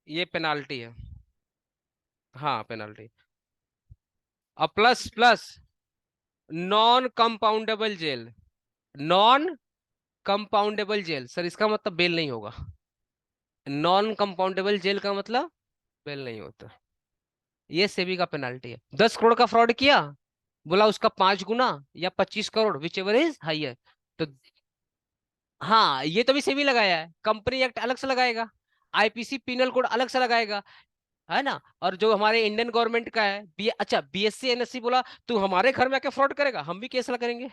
ये पेनाल्टी है। हाँ, पेनाल्टी। और plus plus non compoundable jail. Non compoundable jail sir, इसका मतलब बेल नहीं होगा। नॉन कंपाउंडेबल जेल का मतलब बेल नहीं होता। ये सेबी का पेनाल्टी है। 10 करोड़ का फ्रॉड किया, बोला उसका 5 गुना या 25 crore, whichever is higher. तो हाँ, ये तो भी सेबी लगाया है, कंपनी एक्ट अलग से लगाएगा, आईपीसी पिनल कोड अलग से लगाएगा, है ना। और जो हमारे इंडियन गवर्नमेंट का है अच्छा, बीएससी एनएससी बोला तू हमारे घर में आके फ्रॉड करेगा, हम भी केस करेंगे।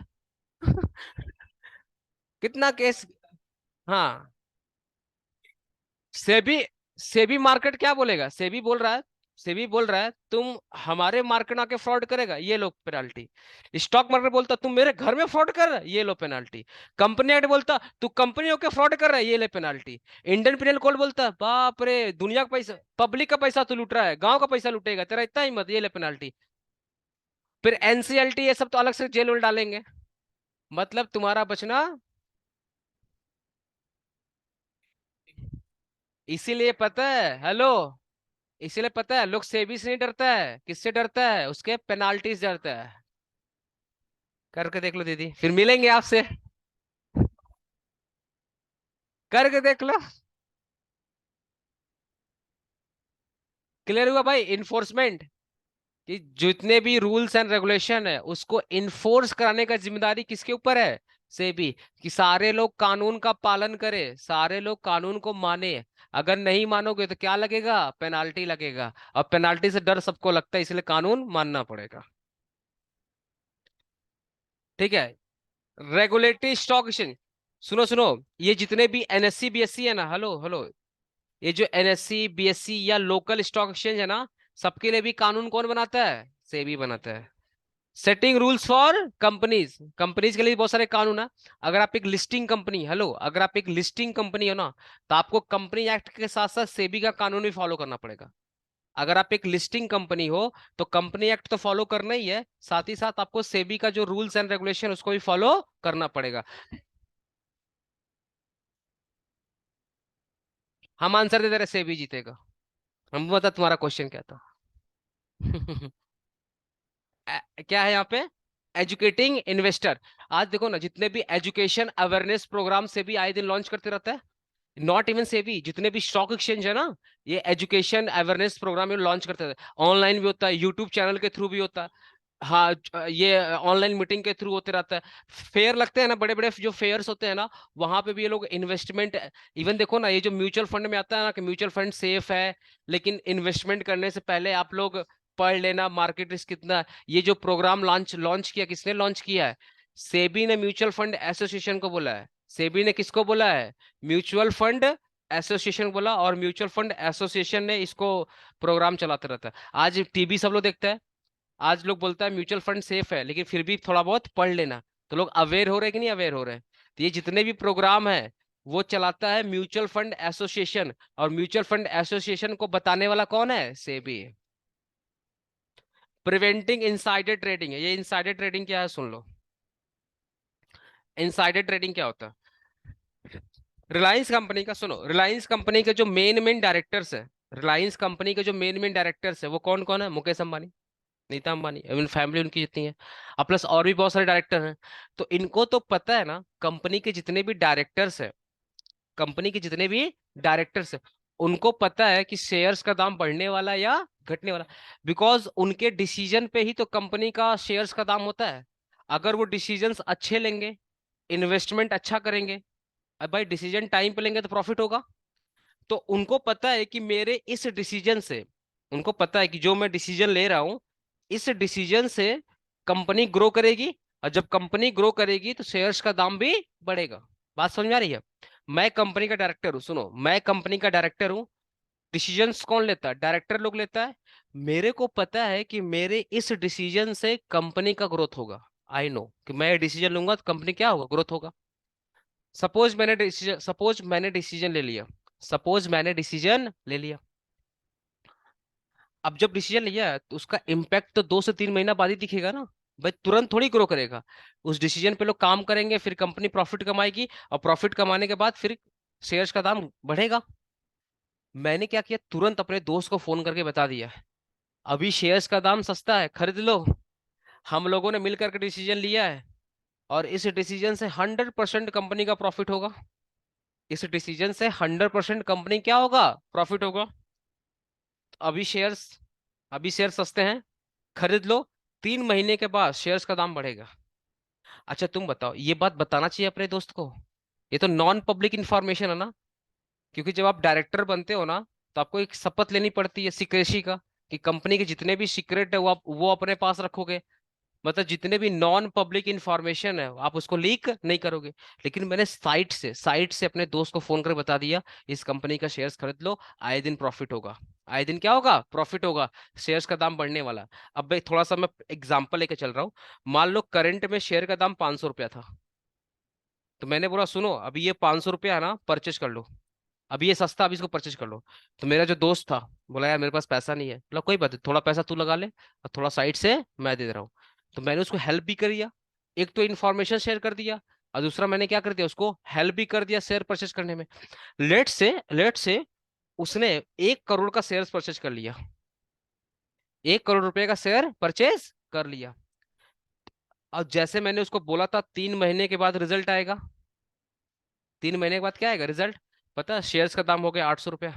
कितना केस। हाँ, सेबी सेबी मार्केट क्या बोलेगा? सेबी बोल रहा है तुम हमारे मार्केट में आके फ्रॉड करेगा, ये लो पेनाल्टी। स्टॉक मार्केट बोलता तुम मेरे घर में फ्रॉड कर रहा है, ये लो पेनाल्टी। कंपनी एक्ट बोलता तू कंपनी होके फ्रॉड कर रहा है, ये ले पेनाल्टी। इंडियन पिनल कोड बोलता बाप रे, दुनिया का पैसा, पब्लिक का पैसा तू लूट रहा है, गांव का पैसा लूटेगा, तेरा इतना हिम्मत, ये ले पेनाल्टी। फिर एनसीएलटी ये सब तो अलग से जेल में डालेंगे। मतलब तुम्हारा बचना। इसीलिए पता है, हेलो, इसीलिए पता है लोग सेबी से नहीं डरता है, किससे डरता है? उसके पेनाल्टी से डरता है। करके देख लो दीदी, फिर मिलेंगे आपसे। करके देख लो। क्लियर हुआ भाई? इन्फोर्समेंट, कि जितने भी रूल्स एंड रेगुलेशन है उसको इन्फोर्स कराने का जिम्मेदारी किसके ऊपर है? सेबी। कि सारे लोग कानून का पालन करें, सारे लोग कानून को माने। अगर नहीं मानोगे तो क्या लगेगा? पेनाल्टी लगेगा। और पेनाल्टी से डर सबको लगता है, इसलिए कानून मानना पड़ेगा। ठीक है। रेगुलेटरी स्टॉक एक्सचेंज, सुनो सुनो, ये जितने भी एनएससी बीएससी है ना, हेलो हेलो, ये जो एनएससी बीएससी या लोकल स्टॉक एक्सचेंज है ना, सबके लिए भी कानून कौन बनाता है? सेबी बनाता है। Setting rules for companies, companies के लिए बहुत सारे कानून है। अगर आप एक लिस्टिंग कंपनी, हेलो, अगर आप एक लिस्टिंग कंपनी हो ना, तो आपको कंपनी एक्ट के साथ साथ सेबी का कानून भी फॉलो करना पड़ेगा। अगर आप एक लिस्टिंग कंपनी हो तो कंपनी एक्ट तो फॉलो करना ही है, साथ ही साथ आपको सेबी का जो रूल्स एंड रेगुलेशन उसको भी फॉलो करना पड़ेगा। हम आंसर दे दे रहे, सेबी जीतेगा। हम बता तुम्हारा क्वेश्चन क्या था? क्या है यहाँ पे? Educating investor. आज देखो ना, जितने भी एजुकेशन अवेयरनेस प्रोग्राम से भी आए दिन लॉन्च करते रहता है। नॉट इवन सेबी, जितने भी स्टॉक एक्सचेंज है ना, ये एजुकेशन अवेयरनेस प्रोग्राम ये लॉन्च करते हैं। ऑनलाइन भी होता है, यूट्यूब चैनल के थ्रू भी होता है। हाँ, ये ऑनलाइन मीटिंग के थ्रू होते रहता है। फेयर लगते हैं ना, बड़े बड़े जो फेयर्स होते हैं ना, वहां पे भी ये लोग इन्वेस्टमेंट। इवन देखो ना, ये जो म्यूचुअल फंड में आता है ना, कि म्यूचुअल फंड सेफ है, लेकिन इन्वेस्टमेंट करने से पहले आप लोग पढ़ लेना मार्केट रिस्क कितना है। ये जो प्रोग्राम लॉन्च लॉन्च किया, किसने लॉन्च किया है? सेबी ने म्यूचुअल फंड एसोसिएशन को बोला है। सेबी ने किसको बोला है? म्यूचुअल फंड एसोसिएशन बोला, और म्यूचुअल फंड एसोसिएशन ने इसको प्रोग्राम चलाते रहता है। आज टीवी सब लोग देखता है। आज लोग बोलता है म्यूचुअल फंड सेफ है, लेकिन फिर भी थोड़ा बहुत पढ़ लेना। तो लोग अवेयर हो रहे कि नहीं अवेयर हो रहे? तो ये जितने भी प्रोग्राम है वो चलाता है म्यूचुअल फंड एसोसिएशन, और म्यूचुअल फंड एसोसिएशन को बताने वाला कौन है? सेबी। प्रिवेंटिंग इनसाइडर ट्रेडिंग है। ये इनसाइडर ट्रेडिंग क्या है सुन लो। इनसाइडर ट्रेडिंग क्या होता है? रिलायंस कंपनी का सुनो, रिलायंस कंपनी के जो मेन मेन डायरेक्टर्स है, रिलायंस कंपनी के जो मेन मेन डायरेक्टर्स है वो कौन कौन है? मुकेश अंबानी, नीता अंबानी, इवन फैमिली उनकी जितनी है, और प्लस और भी बहुत सारे डायरेक्टर हैं। तो इनको तो पता है ना कंपनी के जितने भी डायरेक्टर्स है, कंपनी के जितने भी डायरेक्टर्स है, उनको पता है कि शेयर्स का दाम बढ़ने वाला या घटने वाला। बिकॉज उनके डिसीजन पे ही तो कंपनी का शेयर्स का दाम होता है। अगर वो डिसीजंस अच्छे लेंगे, इन्वेस्टमेंट अच्छा करेंगे, अब भाई डिसीजन टाइम पे लेंगे तो प्रॉफिट होगा। तो उनको पता है कि मेरे इस डिसीजन से, उनको पता है कि जो मैं डिसीजन ले रहा हूं, इस डिसीजन से कंपनी ग्रो करेगी, और जब कंपनी ग्रो करेगी तो शेयर्स का दाम भी बढ़ेगा। बात समझ में आ रही है? मैं कंपनी का डायरेक्टर हूँ, सुनो, मैं कंपनी का डायरेक्टर हूँ। डिसीजंस कौन लेता है? डायरेक्टर लोग लेता है। मेरे को पता है कि मेरे इस डिसीजन से कंपनी का ग्रोथ होगा। आई नो कि मैं डिसीजन लूंगा तो कंपनी क्या होगा? ग्रोथ होगा। सपोज मैंने डिसीजन ले लिया, सपोज मैंने डिसीजन ले लिया। अब जब डिसीजन लिया है तो उसका इम्पैक्ट तो 2 से 3 महीना बाद ही दिखेगा ना। भाई तुरंत थोड़ी ग्रो करेगा। उस डिसीजन पे लोग काम करेंगे, फिर कंपनी प्रॉफिट कमाएगी, और प्रॉफिट कमाने के बाद फिर शेयर्स का दाम बढ़ेगा। मैंने क्या किया, तुरंत अपने दोस्त को फोन करके बता दिया, अभी शेयर्स का दाम सस्ता है, खरीद लो। हम लोगों ने मिलकर के डिसीजन लिया है, और इस डिसीजन से 100% कंपनी का प्रॉफिट होगा। इस डिसीजन से 100% कंपनी क्या होगा? प्रॉफिट होगा। तो अभी शेयर सस्ते हैं, खरीद लो। 3 महीने के बाद शेयर्स का दाम बढ़ेगा। अच्छा तुम बताओ, ये बात बताना चाहिए अपने दोस्त को? ये तो नॉन पब्लिक इंफॉर्मेशन है ना। क्योंकि जब आप डायरेक्टर बनते हो ना, तो आपको एक शपथ लेनी पड़ती है सिक्रेसी का, कि कंपनी के जितने भी सीक्रेट है वो अपने पास रखोगे। मतलब जितने भी नॉन पब्लिक इंफॉर्मेशन है आप उसको लीक नहीं करोगे। लेकिन मैंने साइट से अपने दोस्त को फोन कर बता दिया, इस कंपनी का शेयर्स खरीद लो, आए दिन प्रॉफिट होगा। आए दिन क्या होगा? प्रॉफिट होगा। शेयर्स का दाम बढ़ने वाला है। अब भाई थोड़ा सा मैं एग्जांपल लेके चल रहा हूँ। मान लो करंट में शेयर का दाम 500 रुपया था, तो मैंने बोला सुनो अभी ये 500 रुपया है ना, परचेज कर लो। अभी ये सस्ता, अभी इसको परचेज कर लो। तो मेरा जो दोस्त था बोला यार मेरे पास पैसा नहीं है। बोला कोई बात नहीं, थोड़ा पैसा तू लगा ले और थोड़ा साइड से मैं दे दे रहा हूँ। तो मैंने उसको हेल्प भी कर दिया, एक तो इन्फॉर्मेशन शेयर कर दिया, और दूसरा मैंने क्या कर दिया, उसको हेल्प भी कर दिया शेयर परचेज करने में। लेट से उसने 1 करोड़ का शेयर परचेज कर लिया, 1 करोड़ रुपए का शेयर परचेज कर लिया। और जैसे मैंने उसको बोला था 3 महीने के बाद रिजल्ट आएगा। 3 महीने के बाद क्या आएगा रिजल्ट? पता है शेयर्स का दाम हो गया 800 रुपया।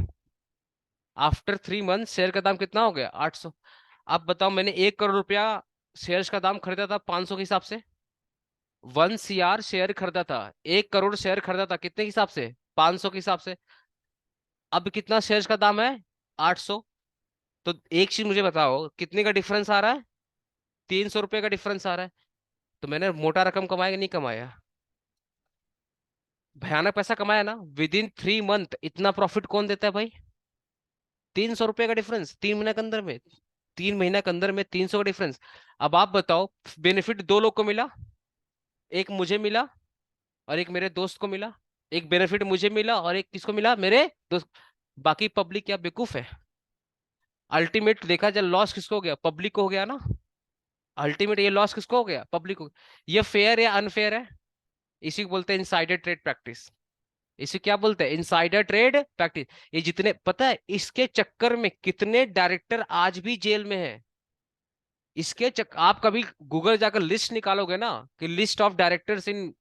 आफ्टर 3 मंथ शेयर का दाम कितना हो गया? 800। अब बताओ, मैंने 1 करोड़ रुपया शेयर्स का दाम खरीदा था 500 के हिसाब से, 1 CR शेयर खरीदा था, 1 करोड़ शेयर खरीदा था कितने के हिसाब से? 500 के हिसाब से। अब कितना शेयर्स का दाम है? 800। तो एक चीज मुझे बताओ, कितने का डिफरेंस आ रहा है? 300 रुपये का डिफरेंस आ रहा है। तो मैंने मोटा रकम कमाया कि नहीं कमाया? भयानक पैसा कमाया ना। विद इन 3 मंथ इतना प्रॉफिट कौन देता है भाई? 300 रुपये का डिफरेंस 3 महीने के अंदर में, 3 महीने के अंदर में 300 का डिफरेंस। अब आप बताओ, बेनिफिट दो लोग को मिला, एक मुझे मिला और एक मेरे दोस्त को मिला। एक बेनिफिट मुझे मिला और एक किसको मिला? मेरे दोस्त। बाकी पब्लिक क्या बेवकूफ है? अल्टीमेट देखा जाए लॉस किसको हो गया? पब्लिक को हो गया ना। अल्टीमेट ये लॉस किसको हो गया? पब्लिक को। ये फेयर या अनफेयर है? इसी को बोलते हैं इनसाइडर ट्रेड प्रैक्टिस। इसे क्या बोलते हैं? Insider trade practice. ये जितने पता है, इसके चक्कर में कितने डायरेक्टर आज भी जेल में है। आप कभी गूगल जाकर लिस्ट निकालोगे ना, कि list of directors in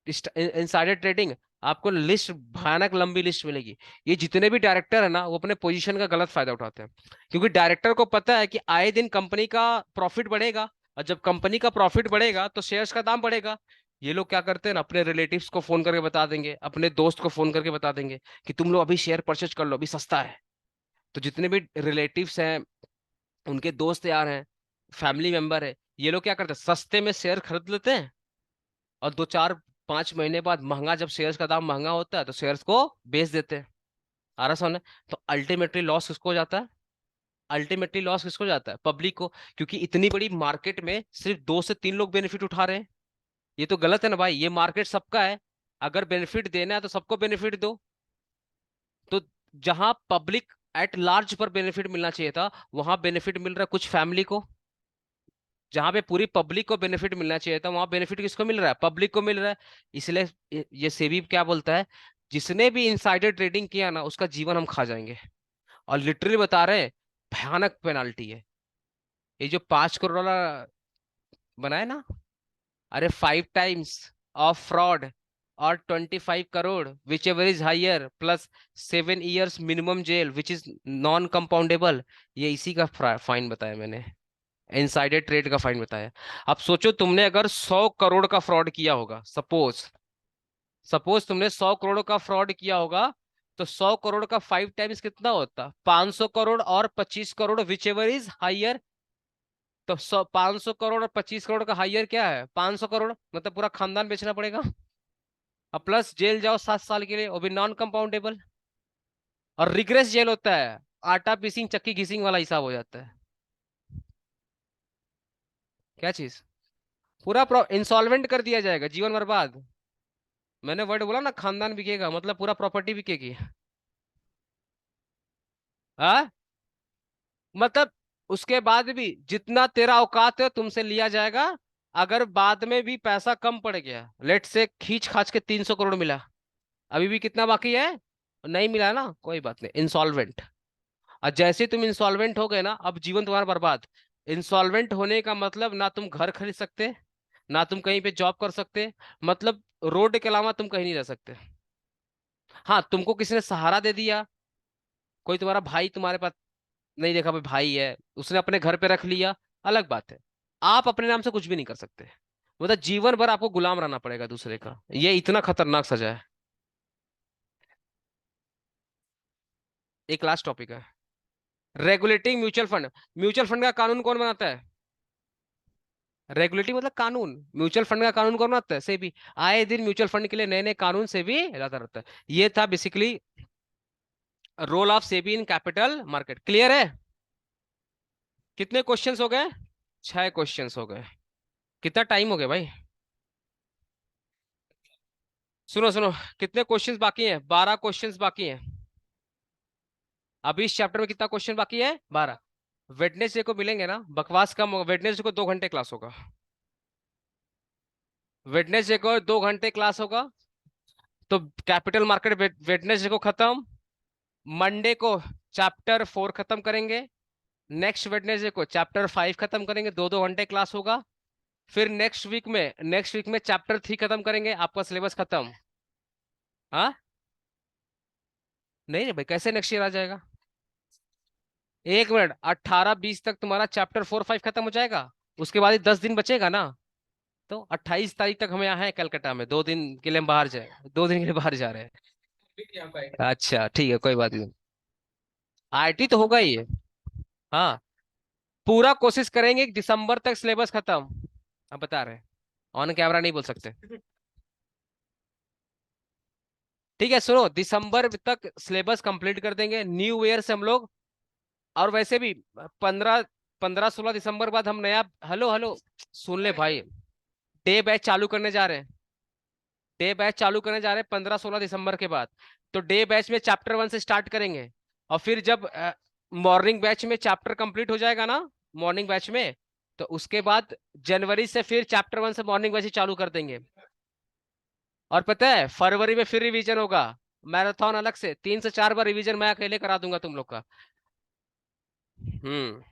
insider trading, आपको लिस्ट भयानक लंबी लिस्ट मिलेगी। ये जितने भी डायरेक्टर है ना, वो अपने पोजीशन का गलत फायदा उठाते हैं। क्योंकि डायरेक्टर को पता है कि आए दिन कंपनी का प्रॉफिट बढ़ेगा, और जब कंपनी का प्रॉफिट बढ़ेगा तो शेयर्स का दाम बढ़ेगा। ये लोग क्या करते हैं ना, अपने रिलेटिव्स को फोन करके बता देंगे, अपने दोस्त को फोन करके बता देंगे कि तुम लोग अभी शेयर परचेज कर लो, अभी सस्ता है। तो जितने भी रिलेटिव्स हैं, उनके दोस्त यार हैं, फैमिली मेंबर है, ये लोग क्या करते हैं, सस्ते में शेयर खरीद लेते हैं, और 2 4 5 महीने बाद महंगा, जब शेयर्स का दाम महंगा होता है तो शेयर्स को बेच देते हैं। आ रहा समझ? तो अल्टीमेटली लॉस किसको हो जाता है? अल्टीमेटली लॉस किसको जाता है? पब्लिक को। क्योंकि इतनी बड़ी मार्केट में सिर्फ 2 से 3 लोग बेनिफिट उठा रहे हैं। ये तो गलत है ना भाई, ये मार्केट सबका है। अगर बेनिफिट देना है तो सबको बेनिफिट दो। तो जहां पब्लिक एट लार्ज पर बेनिफिट मिलना चाहिए था, वहां बेनिफिट मिल रहा है कुछ फैमिली को। जहां पे पूरी पब्लिक को बेनिफिट मिलना चाहिए था, वहां बेनिफिट किसको मिल रहा है? पब्लिक को मिल रहा है। इसलिए ये सेबी क्या बोलता है, जिसने भी इनसाइडर ट्रेडिंग किया ना, उसका जीवन हम खा जाएंगे। और लिटरली बता रहे हैं, भयानक पेनाल्टी है। ये जो 5 करोड़ वाला बनाया ना, अरे 5 टाइम्स ऑफ फ्रॉड और 25 crore whichever is higher plus 7 years minimum jail which is non compoundable. ये इसी का फाइन बताया मैंने, इनसाइडर ट्रेड का फाइन बताया। अब सोचो, तुमने अगर 100 करोड़ का फ्रॉड किया होगा, सपोज सपोज तुमने 100 करोड़ का फ्रॉड किया होगा, तो 100 करोड़ का 5 टाइम्स कितना होता? 500 करोड़ और 25 crore whichever is higher. तो 500 करोड़ और 25 करोड़ का हायर क्या है? 500 करोड़, मतलब पूरा खानदान बेचना पड़ेगा। अब प्लस जेल जाओ 7 साल के लिए, वो भी नॉन कंपाउंडेबल। और रिग्रेस जेल होता है, आटा पीसिंग चक्की घिसिंग वाला हिसाब हो जाता है। क्या चीज? पूरा इंसॉल्वेंट कर दिया जाएगा, जीवन बर्बाद। मैंने वर्ड बोला ना, खानदान बिकेगा, मतलब पूरा प्रॉपर्टी बिकेगी। हाँ, मतलब उसके बाद भी जितना तेरा औकात है तुमसे लिया जाएगा। अगर बाद में भी पैसा कम पड़ गया, लेट से खींच खाच के 300 करोड़ मिला, अभी भी कितना बाकी है? नहीं मिला ना, कोई बात नहीं, इंसॉल्वेंट। और जैसे तुम इंसॉल्वेंट हो गए ना, अब जीवन तुम्हारा बर्बाद। इंसॉल्वेंट होने का मतलब, ना तुम घर खरीद सकते, ना तुम कहीं पे जॉब कर सकते, मतलब रोड के अलावा तुम कहीं नहीं रह सकते। हाँ, तुमको किसी ने सहारा दे दिया, कोई तुम्हारा भाई तुम्हारे पास, नहीं देखा भाई भाई है, उसने अपने घर पे रख लिया, अलग बात है। आप अपने नाम से कुछ भी नहीं कर सकते। मतलब जीवन भर आपको गुलाम रहना पड़ेगा दूसरे का, ये इतना खतरनाक सजा है। एक लास्ट टॉपिक है, regulating mutual fund. Mutual fund का कानून कौन बनाता है? रेगुलेटिंग मतलब कानून। म्यूचुअल फंड का कानून कौन बनाता है? सेबी। आए दिन म्यूचुअल फंड के लिए नए नए कानून सेबी लाता रहता है। ये था basically role of SEBI in capital market. Clear है? कितने क्वेश्चंस हो गए? 6 क्वेश्चंस हो गए। कितना टाइम हो गया भाई? सुनो सुनो, कितने क्वेश्चंस बाकी हैं? 12 क्वेश्चंस बाकी हैं। अभी इस चैप्टर में कितना क्वेश्चन बाकी है? 12। वेडनेसडे को मिलेंगे ना, बकवास कम होगा। वेडनेसडे को 2 घंटे क्लास होगा। वेडनेसडे को 2 घंटे क्लास होगा। तो कैपिटल मार्केट वेडनेसडे को खत्म। मंडे को चैप्टर 4 खत्म करेंगे। नेक्स्ट वेडनेसडे को चैप्टर 5 खत्म करेंगे, 2 2 घंटे क्लास होगा। फिर नेक्स्ट वीक में चैप्टर 3 खत्म करेंगे, आपका सिलेबस खत्म। हाँ, नहीं भाई, कैसे नेक्स्ट ईयर आ जाएगा? 1 मिनट, 18 20 तक तुम्हारा चैप्टर 4 5 खत्म हो जाएगा। उसके बाद ही 10 दिन बचेगा ना। तो 28 तारीख तक हम यहाँ हैं कलकत्ता में, 2 दिन के लिए हम बाहर जाए, 2 दिन के लिए बाहर जा रहे हैं। अच्छा ठीक है, कोई बात नहीं। आईटी तो होगा ही है। हाँ, पूरा कोशिश करेंगे कि दिसंबर तक सिलेबस खत्म। अब बता रहे हैं, ऑन कैमरा नहीं बोल सकते। ठीक है, सुनो, दिसंबर तक सिलेबस कंप्लीट कर देंगे, न्यू ईयर से हम लोग। और वैसे भी 15 15 16 दिसंबर बाद हम नया, हेलो हेलो, सुन ले भाई, डे बैच चालू करने जा रहे हैं। डे बैच चालू करने जा रहे हैं 15 16 दिसंबर के बाद। तो डे बैच में चैप्टर 1 से स्टार्ट करेंगे। और फिर जब मॉर्निंग बैच में चैप्टर कंप्लीट हो जाएगा ना, मॉर्निंग बैच में, तो उसके बाद जनवरी से फिर चैप्टर 1 से मॉर्निंग बैच ही चालू कर देंगे। और पता है, फरवरी में फिर रिवीजन होगा, मैराथन अलग से 3 से 4 बार रिवीजन मैं अकेले करा दूंगा तुम लोग का। हम्म।